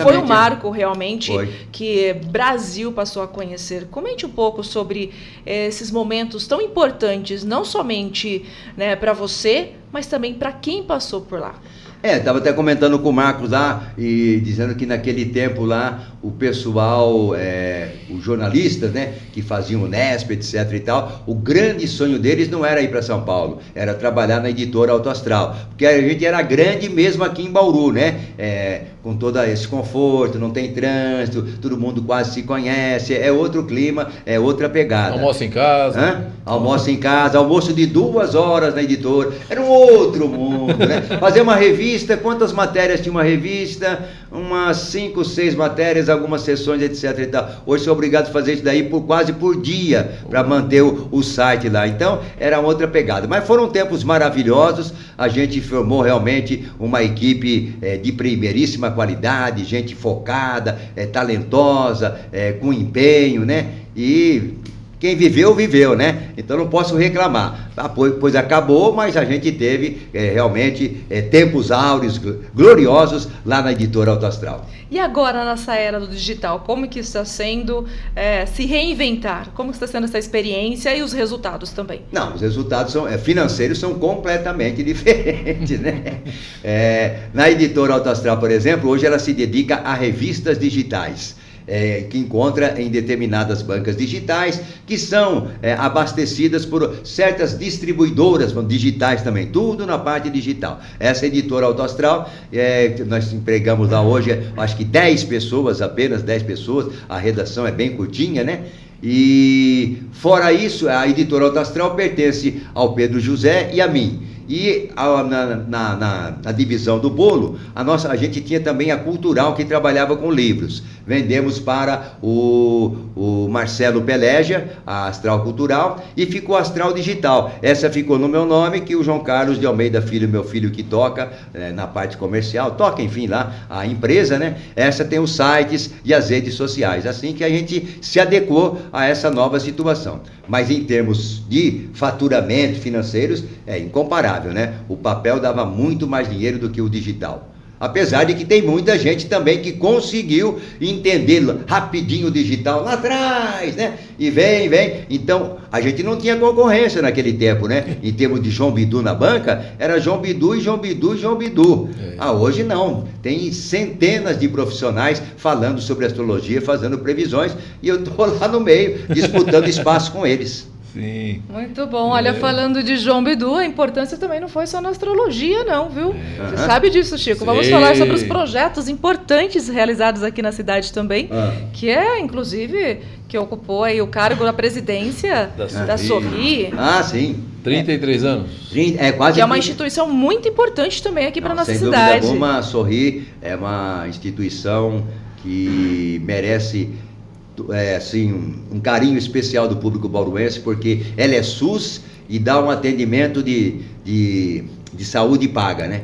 Foi um marco realmente que Brasil passou a conhecer. Comente um pouco sobre esses momentos tão importantes, não somente, né, para você, mas também para quem passou por lá. Estava até comentando com o Marcos lá, e dizendo que naquele tempo lá, o pessoal, os jornalistas, né, que faziam o Nesp, etc e tal, o grande sonho deles não era ir para São Paulo, era trabalhar na editora Alto Astral, porque a gente era grande mesmo aqui em Bauru, né, com todo esse conforto, não tem trânsito, todo mundo quase se conhece, é outro clima, é outra pegada. Almoço em casa. Almoço em casa, almoço de 2 horas na editora, era um outro mundo, né? Fazer uma revista, quantas matérias tinha uma revista? Umas 5, 6 matérias, algumas sessões, etc e tal. Hoje sou obrigado a fazer isso daí quase por dia, para manter o site lá. Então, era outra pegada. Mas foram tempos maravilhosos, a gente formou realmente uma equipe de primeiríssima qualidade, gente focada, talentosa, com empenho, né? E quem viveu, viveu, né? Então não posso reclamar. Pois acabou, mas a gente teve realmente tempos áureos, gloriosos lá na editora Alto Astral. E agora, nessa era do digital, como que está sendo se reinventar? Como que está sendo essa experiência e os resultados também? Não, os resultados financeiros são completamente diferentes, né? Na editora Alto Astral, por exemplo, hoje ela se dedica a revistas digitais. que encontra em determinadas bancas digitais, que são abastecidas por certas distribuidoras digitais também, tudo na parte digital. Essa editora Alto Astral, nós empregamos lá hoje, acho que 10 pessoas, apenas 10 pessoas, a redação é bem curtinha, né? E fora isso, a editora Alto Astral pertence ao Pedro José e a mim. E na divisão do bolo, a gente tinha também a Cultural, que trabalhava com livros. Vendemos para o Marcelo Peleja, a Astral Cultural, e ficou a Astral Digital. Essa ficou no meu nome, que o João Carlos de Almeida Filho, meu filho, que toca na parte comercial, toca, enfim, lá a empresa, né? Essa tem os sites e as redes sociais. Assim que a gente se adequou a essa nova situação. Mas em termos de faturamento financeiros, é incomparável, né? O papel dava muito mais dinheiro do que o digital. Apesar de que tem muita gente também que conseguiu entender rapidinho o digital lá atrás, né? E vem. Então, a gente não tinha concorrência naquele tempo, né? Em termos de João Bidu na banca, era João Bidu. Hoje não. Tem centenas de profissionais falando sobre astrologia, fazendo previsões, e eu estou lá no meio, disputando espaço com eles. Sim. Muito bom. Olha, falando de João Bidu, a importância também não foi só na astrologia, não, viu? Você sabe disso, Chico. Sim. Vamos falar sobre os projetos importantes realizados aqui na cidade também, que inclusive, que ocupou aí o cargo da presidência da Sorri. Ah, sim. 33 anos. Quase. Que é uma instituição muito importante também aqui para nossa sem cidade. Dúvida alguma, a Sorri é uma instituição que merece assim, um carinho especial do público bauruense, porque ela é SUS e dá um atendimento de saúde paga, né?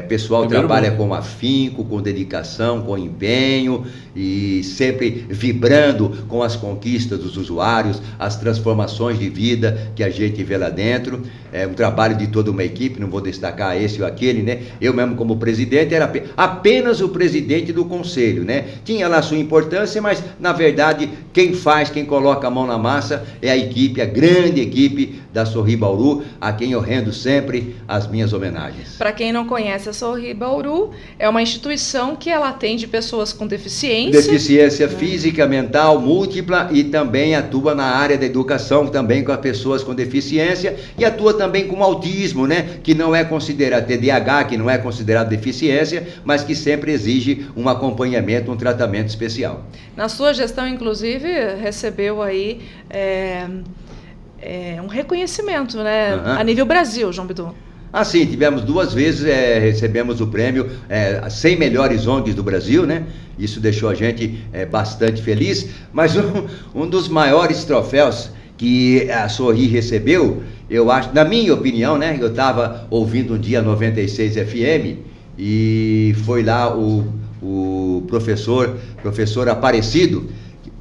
Pessoal trabalha com afinco, com dedicação, com empenho e sempre vibrando com as conquistas dos usuários, as transformações de vida que a gente vê lá dentro. É um trabalho de toda uma equipe, não vou destacar esse ou aquele, né? Eu mesmo como presidente era apenas o presidente do conselho, né? Tinha lá sua importância, mas na verdade quem coloca a mão na massa é a equipe, a grande equipe da Sorri Bauru, a quem eu rendo sempre as minhas homenagens. Para quem não conhece a Sorri Bauru, é uma instituição que ela atende pessoas com deficiência. Deficiência física, mental, múltipla, e também atua na área da educação, também com as pessoas com deficiência, e atua também com autismo, né? Que não é considerado TDAH, que não é considerado deficiência, mas que sempre exige um acompanhamento, um tratamento especial. Na sua gestão, inclusive, recebeu aí um reconhecimento, né? A nível Brasil, João Bidu. Ah, sim, tivemos 2 vezes, recebemos o prêmio 100 melhores ONGs do Brasil, né? Isso deixou a gente bastante feliz, mas um dos maiores troféus que a Sorri recebeu, eu acho, na minha opinião, né? Eu estava ouvindo um dia 96 FM e foi lá o professor Aparecido,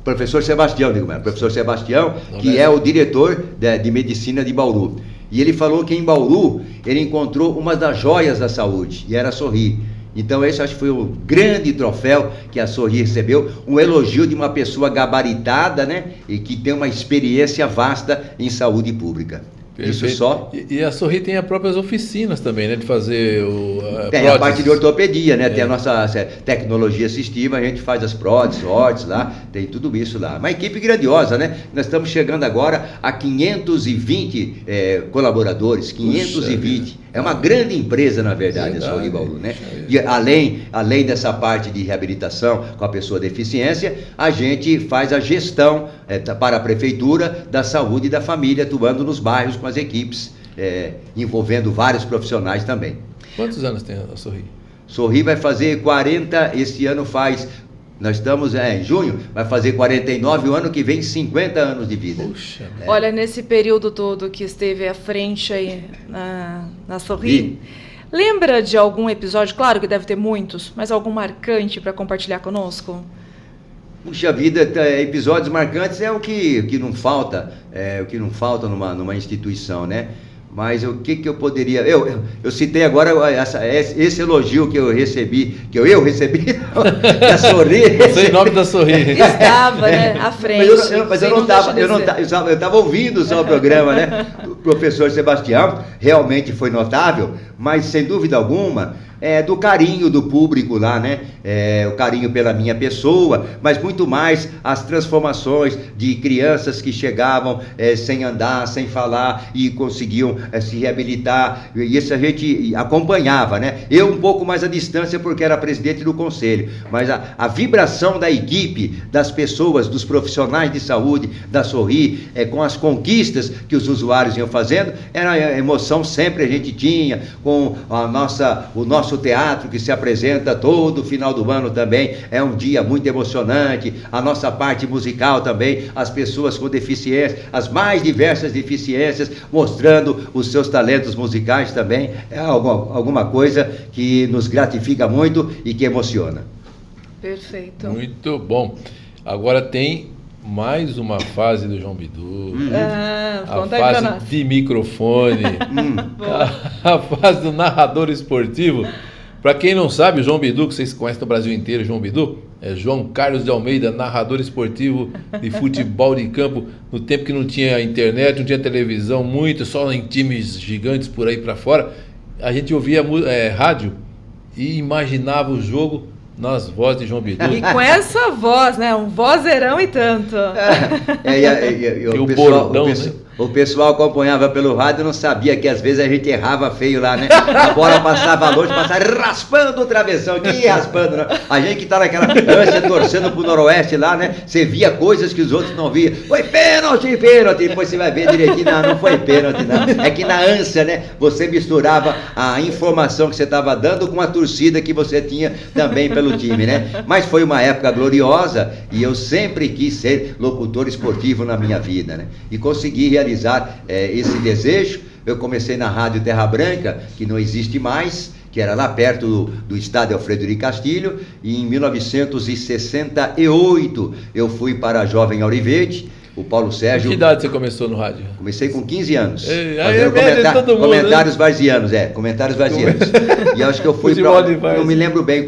professor Sebastião, professor Sebastião, que é o diretor de medicina de Bauru. E ele falou que em Bauru ele encontrou uma das joias da saúde, e era a Sorri. Então esse acho que foi o grande troféu que a Sorri recebeu, um elogio de uma pessoa gabaritada, né? E que tem uma experiência vasta em saúde pública. Perfeito. Isso só. E a Sorri tem as próprias oficinas também, né? De fazer tem a parte de ortopedia, né? Tem a nossa tecnologia assistiva, a gente faz as próteses, órteses lá, tem tudo isso lá. Uma equipe grandiosa, né? Nós estamos chegando agora a 520 colaboradores, 520. É uma grande empresa, na verdade, a Sorri Bauru, né? E além dessa parte de reabilitação com a pessoa deficiência, a gente faz a gestão para a prefeitura da saúde e da família, atuando nos bairros com as equipes, envolvendo vários profissionais também. Quantos anos tem a Sorri? Sorri vai fazer 40, esse ano faz... Nós estamos em junho, vai fazer 49, o ano que vem 50 anos de vida. Puxa, Olha, nesse período todo que esteve à frente aí na Sorri, lembra de algum episódio, claro que deve ter muitos, mas algum marcante para compartilhar conosco? Puxa vida, episódios marcantes é o que não falta, numa instituição, né? Mas o que eu poderia... Eu citei agora esse elogio que eu recebi, da Sorri. Você em nome da Sorri. Estava, né, à frente. Mas eu estava ouvindo só o programa, né? O professor Sebastião realmente foi notável, mas sem dúvida alguma, do carinho do público lá, né? O carinho pela minha pessoa, mas muito mais as transformações de crianças que chegavam sem andar, sem falar e conseguiam se reabilitar, e isso a gente acompanhava, né? Eu um pouco mais à distância porque era presidente do conselho, mas a vibração da equipe, das pessoas, dos profissionais de saúde, da Sorri, com as conquistas que os usuários iam fazendo, era a emoção sempre a gente tinha, com o nosso teatro que se apresenta todo final do ano também, é um dia muito emocionante, a nossa parte musical também, as pessoas com deficiência, as mais diversas deficiências, mostrando os seus talentos musicais também, é alguma coisa que nos gratifica muito e que emociona. Perfeito. Muito bom. Agora tem mais uma fase do João Bidu. A Conta aí pra fase nós. de microfone. A fase do narrador esportivo. Para quem não sabe, o João Bidu, que vocês conhecem no Brasil inteiro, João Bidu, é João Carlos de Almeida, narrador esportivo de futebol de campo, no tempo que não tinha internet, não tinha televisão, muito, só em times gigantes por aí para fora. A gente ouvia rádio e imaginava o jogo nas vozes de João Bidu. E com essa voz, né? Um vozeirão e tanto. O pessoal acompanhava pelo rádio e não sabia que às vezes a gente errava feio lá, né? A bola passava longe, passava raspando o travessão, que raspando, não. A gente que tá naquela ânsia torcendo pro Noroeste lá, né? Você via coisas que os outros não viam. Foi pênalti, pênalti. Depois você vai ver direitinho, não foi pênalti, não. É que na ânsia, né? Você misturava a informação que você estava dando com a torcida que você tinha também pelo time, né? Mas foi uma época gloriosa e eu sempre quis ser locutor esportivo na minha vida, né? E consegui realizar esse desejo. Eu comecei na Rádio Terra Branca, que não existe mais, que era lá perto do estádio Alfredo de Castilho, e em 1968 eu fui para a Jovem Auriverde. O Paulo Sérgio... Que idade você começou no rádio? Comecei com 15 anos. Todo mundo, comentários varzianos, comentários varzianos. E acho que eu fui para... Não me lembro bem,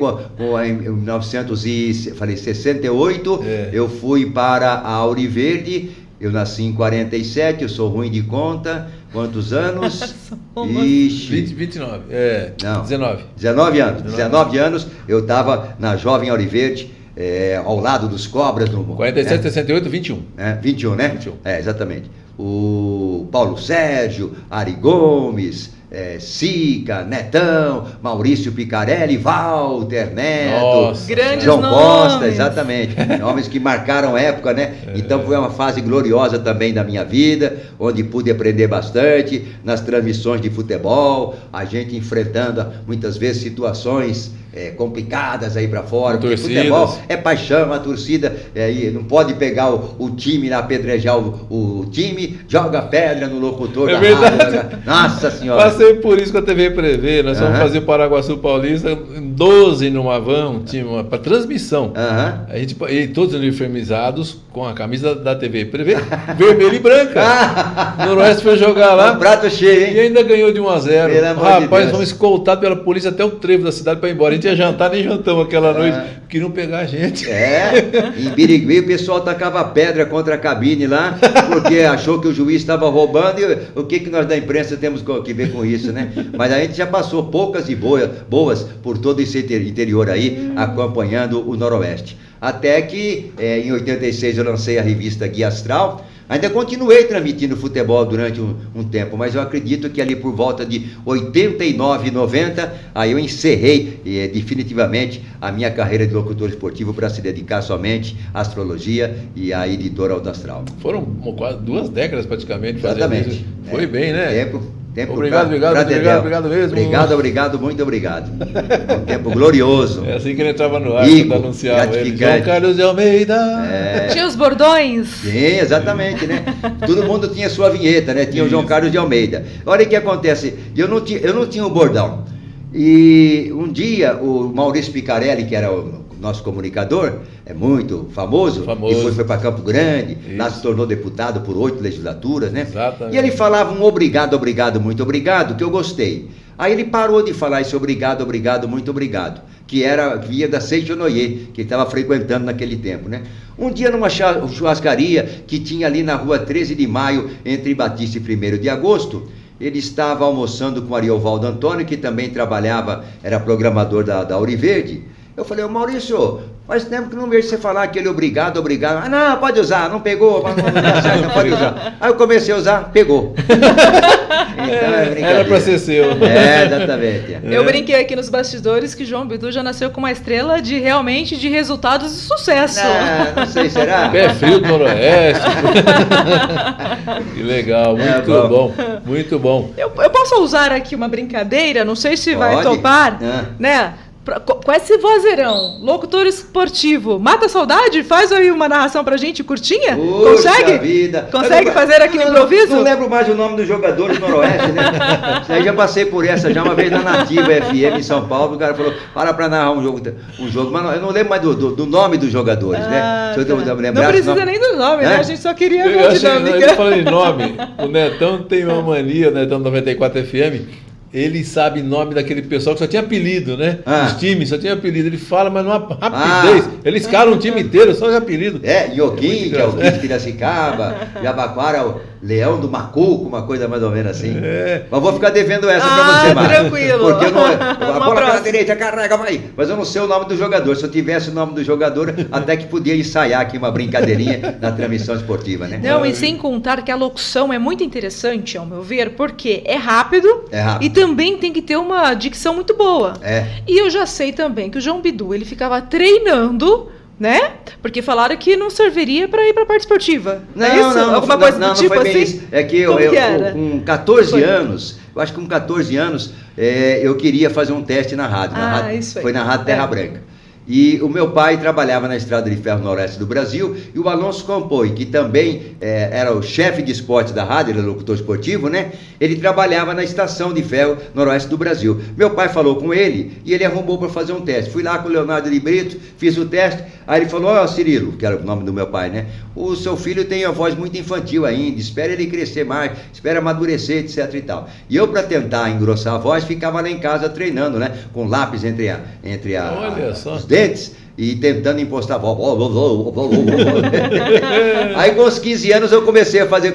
em 1968, eu fui para a Auriverde. Eu nasci em 47, eu sou ruim de conta. Quantos anos? Ixi. 29. Não. 19. 19 anos. 19 anos eu estava na Jovem Auriverde, ao lado dos Cobras. 47, 68, 21. 21, né? 21. Exatamente. O Paulo Sérgio, Ari Gomes... Sica, Netão, Maurício Picarelli, Walter Neto, grandes João nomes. Costa, exatamente, nomes que marcaram época, né? Então foi uma fase gloriosa também da minha vida, onde pude aprender bastante nas transmissões de futebol, a gente enfrentando muitas vezes situações complicadas aí pra fora, porque futebol é paixão, a torcida não pode pegar o time lá, apedrejar o time, joga pedra no locutor da rádio. Nossa senhora. Passei por isso com a TV Prevê, nós vamos fazer Paraguaçu Paulista, 12 numa van, um time para transmissão. A gente, e todos uniformizados com a camisa da TV Prevê, vermelha e branca. O Noroeste foi jogar lá. Um prato cheio, hein? E ainda ganhou de 1-0. Rapaz, de fomos escoltados pela polícia até o trevo da cidade para ir embora. A gente ia jantar, nem jantamos aquela noite, queriam pegar a gente. Em Birigui o pessoal tacava pedra contra a cabine lá, porque achou que o juiz estava roubando, e o que nós da imprensa temos que ver com isso, né? Mas a gente já passou poucas e boas por todo esse interior aí, acompanhando o Noroeste. Até que em 86 eu lancei a revista Guia Astral. Ainda continuei transmitindo futebol durante um tempo, mas eu acredito que ali por volta de 89, 90, aí eu encerrei definitivamente a minha carreira de locutor esportivo para se dedicar somente à astrologia e à editora Alto Astral. Foram quase 2 décadas praticamente. Exatamente. Foi bem, né? Tempo obrigado mesmo. Obrigado, muito obrigado. Um tempo glorioso. É assim que ele entrava no ar, Rico, quando anunciava ele. gratificante. João Carlos de Almeida. Tinha os bordões? Sim, exatamente, né? Todo mundo tinha sua vinheta, né? Tinha o João Carlos de Almeida. Olha o que acontece, eu não tinha um bordão. E um dia o Maurício Picarelli, que era o nosso comunicador, é muito famoso. E foi para Campo Grande, lá se tornou deputado por 8 legislaturas, né? Exatamente. E ele falava um obrigado, muito obrigado, que eu gostei. Aí ele parou de falar esse obrigado, muito obrigado, que vinha da Seixonoye, que ele estava frequentando naquele tempo, né? Um dia numa churrascaria que tinha ali na rua 13 de Maio, entre Batista e 1º de Agosto, ele estava almoçando com o Ariovaldo Antônio, que também trabalhava, era programador da Auriverde. Eu falei, ô Maurício, faz tempo que não vejo você falar aquele obrigado. Ah, não, pode usar, não pegou, mas não dá certo, não pode usar. Aí eu comecei a usar, pegou. Então, era para ser seu. Exatamente. Eu brinquei aqui nos bastidores que João Bidu já nasceu com uma estrela de realmente de resultados e sucesso. Não sei, será? Pé frio do Noroeste. Que legal, muito bom, muito bom. Eu posso usar aqui uma brincadeira, não sei se vai Pode. topar, né? Com esse vozeirão, locutor esportivo, mata a saudade? Faz aí uma narração pra gente, curtinha? Puxa Consegue? Vida. Consegue fazer aqui no improviso? Não lembro mais o nome dos jogadores do Noroeste, né? Isso aí já passei por essa já uma vez na Nativa FM em São Paulo. O cara falou, para narrar um jogo, mas eu não lembro mais do nome dos jogadores, né? Se eu lembrar, não precisa nem do nome, né? A gente só queria ver a dinâmica. Ele falando em nome, o Netão tem uma mania, o Netão 94 FM, ele sabe nome daquele pessoal que só tinha apelido, né? Os times só tinha apelido. Ele fala, mas numa rapidez. Ele escala um time inteiro, só de apelido. Ioquim, que é o Kid de Piracicaba, Jabaquara, o Leão do Macuco, uma coisa mais ou menos assim. Mas vou ficar devendo essa pra você, Márcio. Tranquilo. Porque a bola pela direita, carrega, vai. Mas eu não sei o nome do jogador. Se eu tivesse o nome do jogador, até que podia ensaiar aqui uma brincadeirinha na transmissão esportiva, né? Não, e sem contar que a locução é muito interessante, ao meu ver, porque é rápido. E também tem que ter uma dicção muito boa. E eu já sei também que o João Bidu, ele ficava treinando, né? Porque falaram que não serviria para ir para a parte esportiva. Não, é isso? não, alguma coisa do tipo foi bem assim? Isso. É que eu com 14 anos, eu acho que com 14 anos, eu queria fazer um teste na rádio. Isso aí. Foi na Rádio Terra Branca. E o meu pai trabalhava na Estrada de Ferro Noroeste do Brasil, e o Alonso Campoy, que também era o chefe de esporte da rádio, ele era locutor esportivo, né? Ele trabalhava na Estação de Ferro Noroeste do Brasil. Meu pai falou com ele e ele arrumou para fazer um teste. Fui lá com o Leonardo de Brito, fiz o teste, aí ele falou, Cirilo, que era o nome do meu pai, né? O seu filho tem a voz muito infantil ainda, espera ele crescer mais, espera amadurecer, etc e tal. E eu, para tentar engrossar a voz, ficava lá em casa treinando, né? Com lápis entre os dentes e tentando impostar a voz. Aí com os 15 anos eu comecei a fazer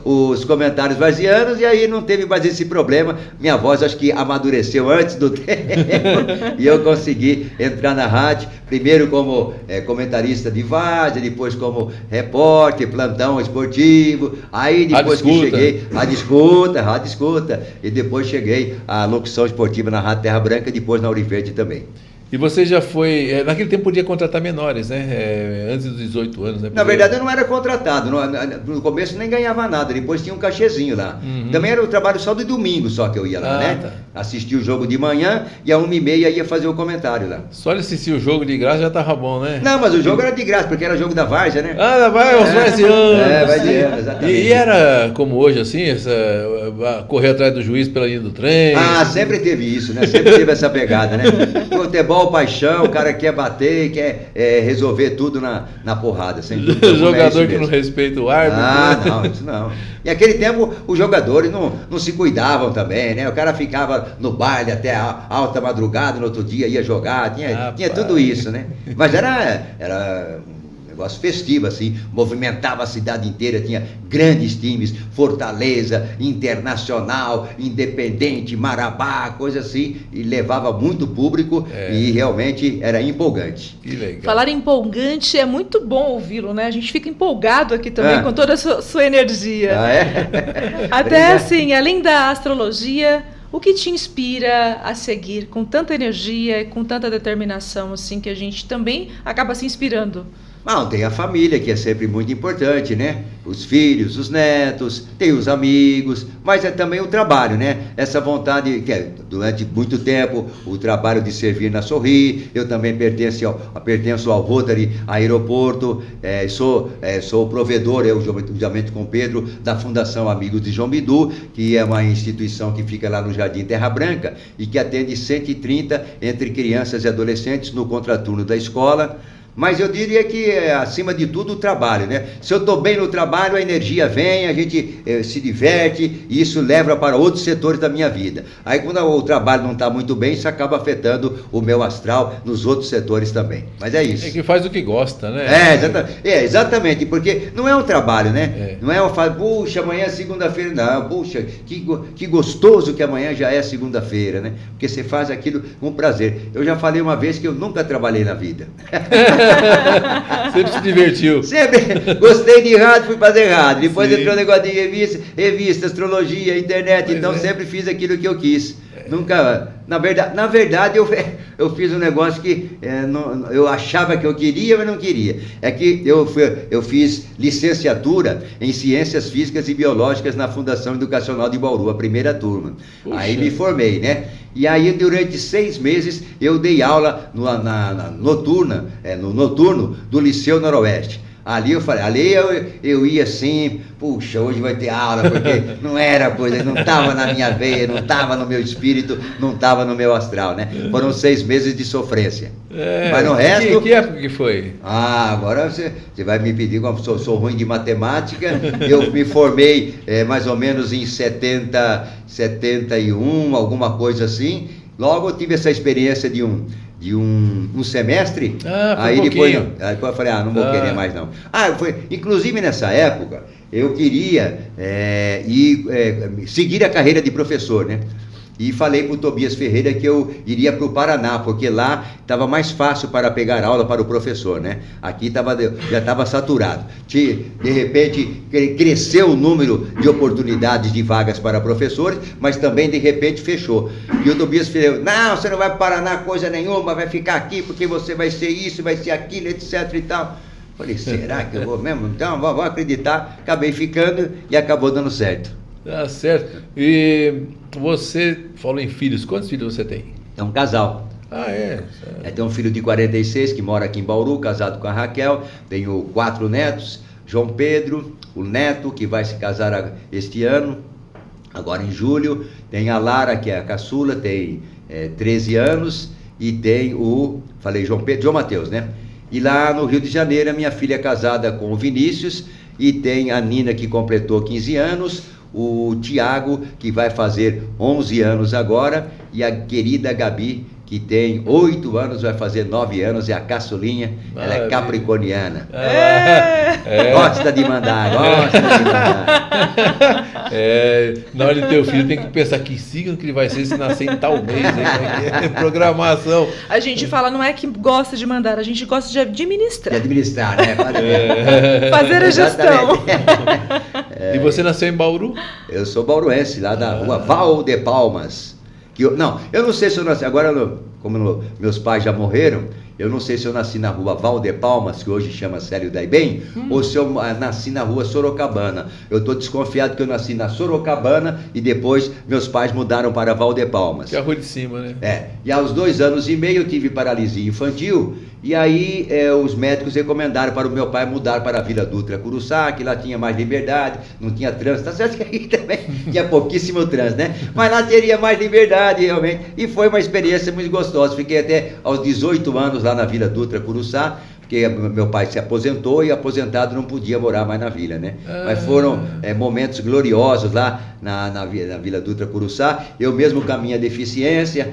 os comentários vazianos e aí não teve mais esse problema. Minha voz acho que amadureceu antes do tempo e eu consegui entrar na rádio, primeiro como comentarista de várzea, depois como repórter, plantão esportivo, aí depois que cheguei rádio escuta, e depois cheguei à locução esportiva na Rádio Terra Branca, depois na Auriverde também. E você já foi... naquele tempo podia contratar menores, né? Antes dos 18 anos, né? Na verdade eu não era contratado, no começo nem ganhava nada, depois tinha um cachezinho lá. Também era o trabalho só de domingo só que eu ia lá, né? Tá. Assistia o jogo de manhã e às 1h30 ia fazer o comentário lá. Só de assistir o jogo de graça já tava bom, né? Não, mas o jogo era de graça, porque era jogo da várzea, né? Da várzea, os varzianos. Varzianos, exatamente. E era como hoje, assim, correr atrás do juiz pela linha do trem? Sempre teve isso, né? Sempre teve essa pegada, né? Futebol, paixão, o cara quer bater, quer resolver tudo na porrada. Sem dúvida, jogador que não respeita o árbitro. Não, isso não. E naquele tempo os jogadores não se cuidavam também, né? O cara ficava no baile até alta madrugada, no outro dia ia jogar, tinha tudo isso, né? Mas era negócio festivo, assim, movimentava a cidade inteira, tinha grandes times, Fortaleza, Internacional, Independente, Marabá, coisa assim, e levava muito público e realmente era empolgante. Que legal. Falar empolgante é muito bom ouvi-lo, né? A gente fica empolgado aqui também com toda a sua energia. Até assim, além da astrologia, o que te inspira a seguir com tanta energia e com tanta determinação, assim, que a gente também acaba se inspirando? Tem a família, que é sempre muito importante, né? Os filhos, os netos, tem os amigos, mas é também o trabalho, né? Essa vontade, que durante muito tempo, o trabalho de servir na Sorri, eu também pertenço ao Rotary Aeroporto, sou o provedor, juntamente com o Pedro, da Fundação Amigos de João Bidu, que é uma instituição que fica lá no Jardim Terra Branca e que atende 130 entre crianças e adolescentes no contraturno da escola, Mas eu diria que, acima de tudo, o trabalho, né? Se eu estou bem no trabalho, a energia vem, a gente se diverte, e isso leva para outros setores da minha vida. Aí, quando o trabalho não está muito bem, isso acaba afetando o meu astral nos outros setores também. Mas é isso. É que faz o que gosta, né? Exatamente, porque não é um trabalho, né? Não é um falar, puxa, amanhã é segunda-feira, não, puxa, que gostoso que amanhã já é segunda-feira, né? Porque você faz aquilo com prazer. Eu já falei uma vez que eu nunca trabalhei na vida. Sempre se divertiu. Sempre gostei de rádio, fui fazer rádio. Depois entrou um negócio de revista, astrologia, internet. Então sempre fiz aquilo que eu quis. Nunca, na verdade eu fiz um negócio que eu achava que eu queria, mas não queria. É que eu fiz licenciatura em Ciências Físicas e Biológicas na Fundação Educacional de Bauru, a primeira turma. Puxa. Aí me formei, né? E aí durante 6 meses eu dei aula no noturno do Liceu Noroeste. Ali eu falei, eu ia assim, puxa, hoje vai ter aula, porque não era coisa, não estava na minha veia, não estava no meu espírito, não estava no meu astral, né? Foram 6 meses de sofrência. Mas no resto... Que época que foi? Agora você vai me pedir, como sou ruim de matemática, eu me formei mais ou menos em 71, alguma coisa assim. Logo eu tive essa experiência de um semestre, aí depois eu falei, não vou querer mais não. Inclusive nessa época, eu queria seguir a carreira de professor, né? E falei para o Tobias Ferreira que eu iria para o Paraná, porque lá estava mais fácil para pegar aula para o professor, né? Aqui já estava saturado. De repente, cresceu o número de oportunidades de vagas para professores, mas também, de repente, fechou. E o Tobias Ferreira, não, você não vai para o Paraná coisa nenhuma, vai ficar aqui porque você vai ser isso, vai ser aquilo, etc e tal. Falei, será que eu vou mesmo? Então, vou acreditar. Acabei ficando e acabou dando certo. Tá certo. E você falou em filhos. Quantos filhos você tem? É um casal. Tem um filho de 46 que mora aqui em Bauru, casado com a Raquel. Tenho 4 netos. João Pedro, o neto que vai se casar este ano, agora em julho. Tem a Lara, que é a caçula, tem 13 anos. E tem João Mateus, né? E lá no Rio de Janeiro, a minha filha é casada com o Vinícius. E tem a Nina, que completou 15 anos. O Tiago, que vai fazer 11 anos agora, e a querida Gabi, que tem 8 anos, vai fazer 9 anos, é a caçulinha. Ela é capricorniana. Gosta de mandar. Na hora de ter o filho tem que pensar que signo que ele vai ser se nascer em tal mês, programação. A gente fala, não é que gosta de mandar, a gente gosta de administrar. De administrar, né? Fazer a gestão. E você nasceu em Bauru? Eu sou bauruense, lá da rua Val de Palmas. Eu não sei se eu nasci, agora como meus pais já morreram, eu não sei se eu nasci na rua Val de Palmas, que hoje chama Célio Daibem, ou se eu nasci na rua Sorocabana. Eu estou desconfiado que eu nasci na Sorocabana e depois meus pais mudaram para Val de Palmas. Que é a rua de cima, né? E aos 2 anos e meio eu tive paralisia infantil, e aí os médicos recomendaram para o meu pai mudar para a Vila Dutra Curuçá, que lá tinha mais liberdade, não tinha trânsito, tá certo que aí também tinha pouquíssimo trânsito, né? Mas lá teria mais liberdade, realmente, e foi uma experiência muito gostosa. Fiquei até aos 18 anos lá na Vila Dutra Curuçá, porque meu pai se aposentou e aposentado não podia morar mais na vila, né? Mas foram momentos gloriosos lá na Vila Dutra Curuçá. Eu mesmo com a minha deficiência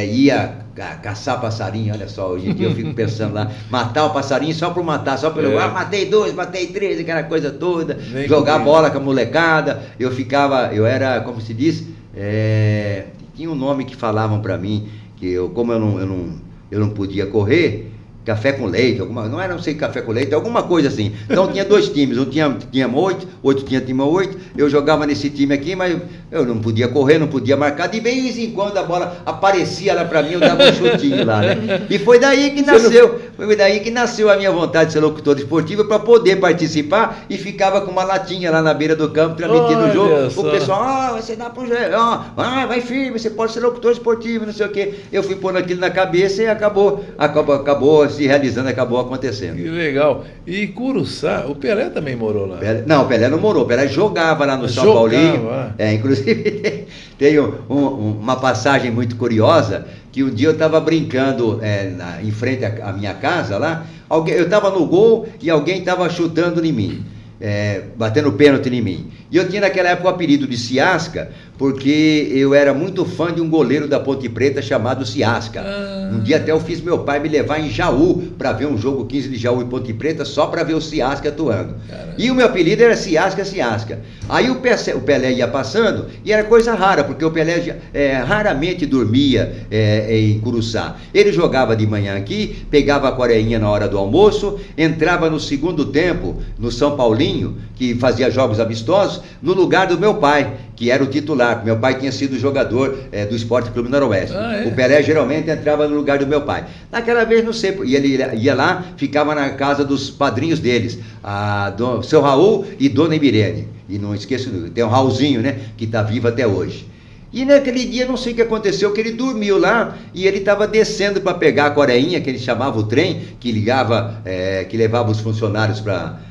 ia caçar passarinho, olha só, hoje em dia eu fico pensando lá, matar o passarinho só por matar, só pelo matei 2, matei 3, aquela coisa toda, jogar bola com a molecada. Eu era, como se diz, tinha um nome que falavam para mim, que como eu não podia correr, café com leite, não sei café com leite, alguma coisa assim. Então tinha 2 times, um tinha 8, outro tinha 8, eu jogava nesse time aqui, mas eu não podia correr, não podia marcar, de vez em quando a bola aparecia lá pra mim, eu dava um chutinho lá, né? E foi daí que nasceu a minha vontade de ser locutor esportivo, para poder participar, e ficava com uma latinha lá na beira do campo, transmitindo o jogo, o pessoal, você dá pro jeito, vai firme, você pode ser locutor esportivo, não sei o quê. Eu fui pondo aquilo na cabeça e acabou se realizando, acabou acontecendo. Que legal. E Curuçá, o Pelé também morou lá? O Pelé não morou, o Pelé jogava lá no São Paulinho. Inclusive tem uma passagem muito curiosa, que que um dia eu estava brincando em frente à minha casa lá, eu estava no gol e alguém estava chutando em mim, batendo pênalti em mim. E eu tinha naquela época o apelido de Ciasca, porque eu era muito fã de um goleiro da Ponte Preta chamado Ciasca. Um dia até eu fiz meu pai me levar em Jaú para ver um jogo 15 de Jaú e Ponte Preta, só para ver o Ciasca atuando. Caramba. E o meu apelido era Ciasca, Ciasca. Aí o Pelé ia passando, e era coisa rara, porque o Pelé raramente dormia em Curuçá. Ele jogava de manhã aqui, pegava a coreinha na hora do almoço, entrava no segundo tempo, no São Paulinho, que fazia jogos amistosos, no lugar do meu pai, que era o titular. Meu pai tinha sido jogador do Esporte Clube Noroeste. O Pelé geralmente entrava no lugar do meu pai. Naquela vez, não sei, e ele ia lá, ficava na casa dos padrinhos deles, seu Raul e Dona Ibirene. E não esqueço, tem o Raulzinho, né, que está vivo até hoje. E naquele dia, não sei o que aconteceu, que ele dormiu lá e ele estava descendo para pegar a coreinha, que ele chamava o trem, que levava os funcionários para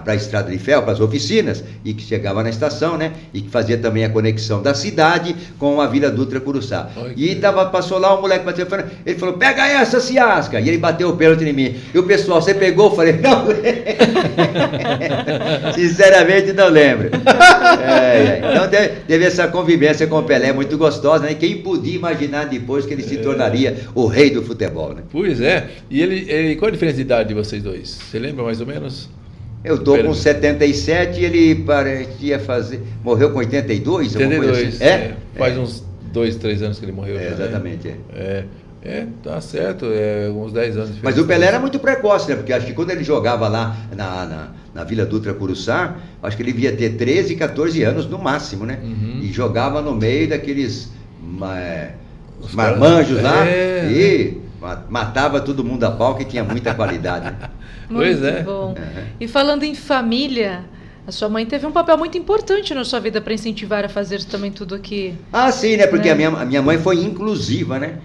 a estrada de ferro, para as oficinas, e que chegava na estação, né? E que fazia também a conexão da cidade com a Vila Dutra Curuçá. E passou lá, o moleque bateu, ele falou, pega essa, Ciasca! E ele bateu o pênalti em mim. E o pessoal, você pegou? Eu falei, não lembro. Sinceramente, não lembro. Então teve essa convivência com o Pelé muito gostosa, né? Quem podia imaginar depois que ele se tornaria o rei do futebol, né? Pois é. E ele qual a diferença de idade de vocês dois? Você lembra mais ou menos? Eu estou com 77 e ele parecia morreu com 82? 82, assim. Faz uns 2, 3 anos que ele morreu. Exatamente. Tá certo, uns 10 anos. Mas o Pelé era muito precoce, né? Porque acho que quando ele jogava lá na Vila Dutra Curuçá, acho que ele devia ter 13, 14 anos no máximo, né? Uhum. E jogava no meio daqueles marmanjos lá e matava todo mundo a pau, que tinha muita qualidade. Né? Muito bom. Uhum. E falando em família, a sua mãe teve um papel muito importante na sua vida para incentivar a fazer também tudo aqui. Ah, sim, né? Porque a minha mãe foi inclusiva, né?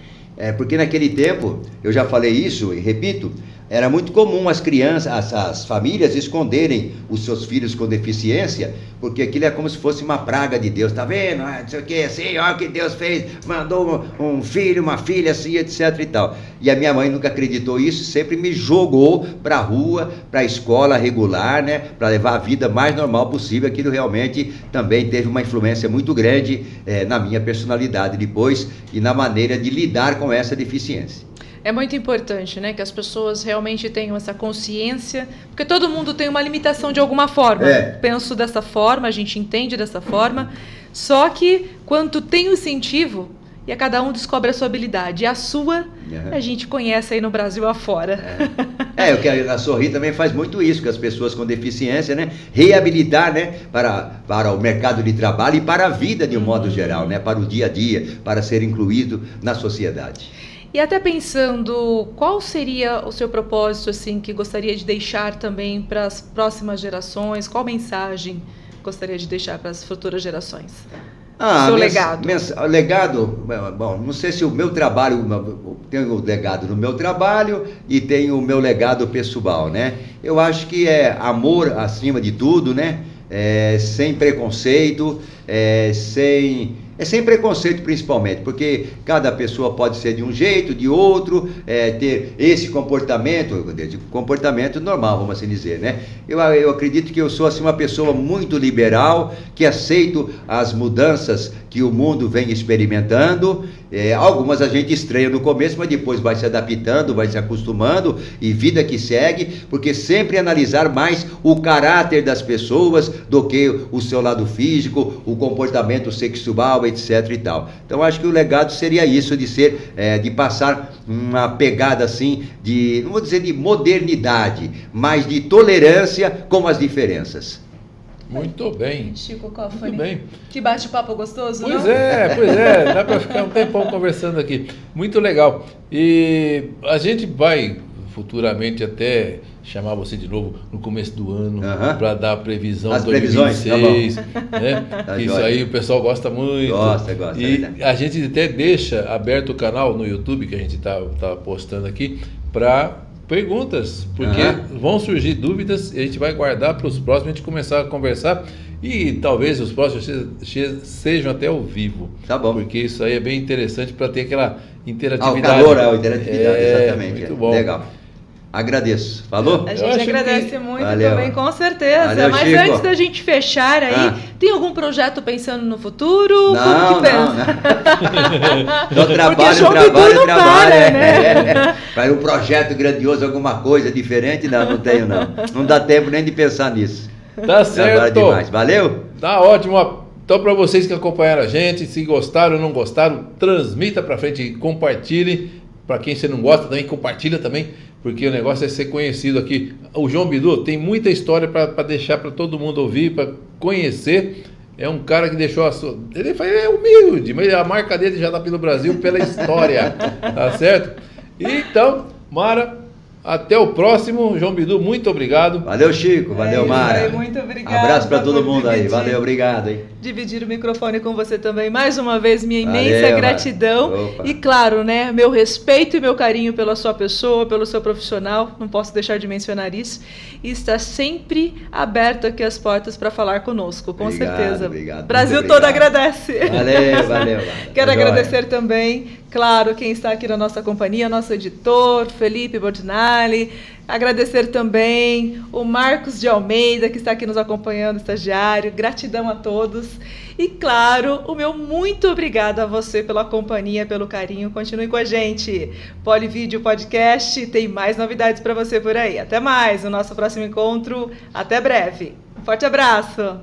Porque naquele tempo, eu já falei isso e repito, era muito comum as crianças, as famílias esconderem os seus filhos com deficiência, porque aquilo é como se fosse uma praga de Deus, tá vendo? Não sei o que, assim, olha o que Deus fez, mandou um filho, uma filha, assim, etc e tal. E a minha mãe nunca acreditou isso, sempre me jogou para a rua, para a escola regular, né? Para levar a vida mais normal possível. Aquilo realmente também teve uma influência muito grande na minha personalidade depois e na maneira de lidar com essa deficiência. É muito importante, né, que as pessoas realmente tenham essa consciência, porque todo mundo tem uma limitação de alguma forma. Penso dessa forma, a gente entende dessa forma, só que quando tem o incentivo, e a cada um descobre a sua habilidade, e a sua, a gente conhece aí no Brasil afora. O que a Sorri também faz muito isso, com as pessoas com deficiência, né, reabilitar, né, para o mercado de trabalho e para a vida de um modo geral, né, para o dia a dia, para ser incluído na sociedade. E até pensando, qual seria o seu propósito, assim, que gostaria de deixar também para as próximas gerações? Qual mensagem gostaria de deixar para as futuras gerações? Seu legado. Legado, bom, não sei se o meu trabalho, tenho o legado no meu trabalho e tenho o meu legado pessoal, né? Eu acho que é amor acima de tudo, né? Sem preconceito, sem preconceito principalmente, porque cada pessoa pode ser de um jeito, de outro, ter esse comportamento normal, vamos assim dizer, né? Eu acredito que eu sou assim uma pessoa muito liberal, que aceito as mudanças que o mundo vem experimentando. Algumas a gente estranha no começo, mas depois vai se adaptando, vai se acostumando, e vida que segue, porque sempre analisar mais o caráter das pessoas do que o seu lado físico, o comportamento sexual, etc e tal. Então acho que o legado seria isso, de passar uma pegada assim, não vou dizer de modernidade, mas de tolerância com as diferenças. Muito bem. Chico Cofone. Muito bem. Que bate-papo gostoso, pois não? Pois é. Dá para ficar um tempão conversando aqui. Muito legal. E a gente vai futuramente até chamar você de novo no começo do ano para dar a previsão de 2026. Tá né? Tá isso aí o pessoal gosta muito. Gosta. E a gente até deixa aberto o canal no YouTube, que a gente tá postando aqui, para perguntas, porque vão surgir dúvidas e a gente vai guardar para os próximos, a gente começar a conversar E talvez os próximos sejam até ao vivo. Tá bom. Porque isso aí é bem interessante para ter aquela O interatividade. calor, a interatividade, exatamente. Muito bom. Legal. Agradeço. Falou? A Eu gente acho agradece que- muito Valeu. também, com certeza. Valeu, Mas Chico. antes da gente fechar aí, tem algum projeto pensando no futuro? Como Não, que pensa? não. Só Porque trabalho, João Bidu trabalho, não trabalho. para, né? Faz um projeto grandioso, alguma coisa diferente? Não tenho não. Não dá tempo nem de pensar nisso. Tá Trabalho certo. demais. Valeu? Tá ótimo. Então, para vocês que acompanharam a gente, se gostaram ou não gostaram, transmita para frente e compartilhe. Para quem você não gosta também, compartilha também, porque o negócio é ser conhecido aqui. O João Bidu tem muita história para deixar para todo mundo ouvir, para conhecer. É um cara que deixou a sua... Ele é humilde, mas a marca dele já está pelo Brasil pela história. Tá certo? Então, Mara, até o próximo. João Bidu, muito obrigado. Valeu, Chico. Valeu, isso Mara. aí, muito obrigada Abraço para todo por mundo aí. dividir. Valeu, obrigado, hein? Dividir o microfone com você também. Mais uma vez, minha Valeu, imensa Mara. gratidão. Opa. E claro, né, meu respeito e meu carinho pela sua pessoa, pelo seu profissional. Não posso deixar de mencionar isso. E está sempre aberto aqui as portas para falar conosco, com Obrigado, certeza. obrigado, Brasil muito todo obrigado. agradece. Valeu. Mara. Quero Tá joia. agradecer também, claro, quem está aqui na nossa companhia, nosso editor, Felipe Bordinali. Agradecer também o Marcos de Almeida, que está aqui nos acompanhando, estagiário. Gratidão a todos. E, claro, o meu muito obrigado a você pela companhia, pelo carinho. Continue com a gente. Polivídeo Podcast tem mais novidades para você por aí. Até mais, no nosso próximo encontro. Até breve. Um forte abraço.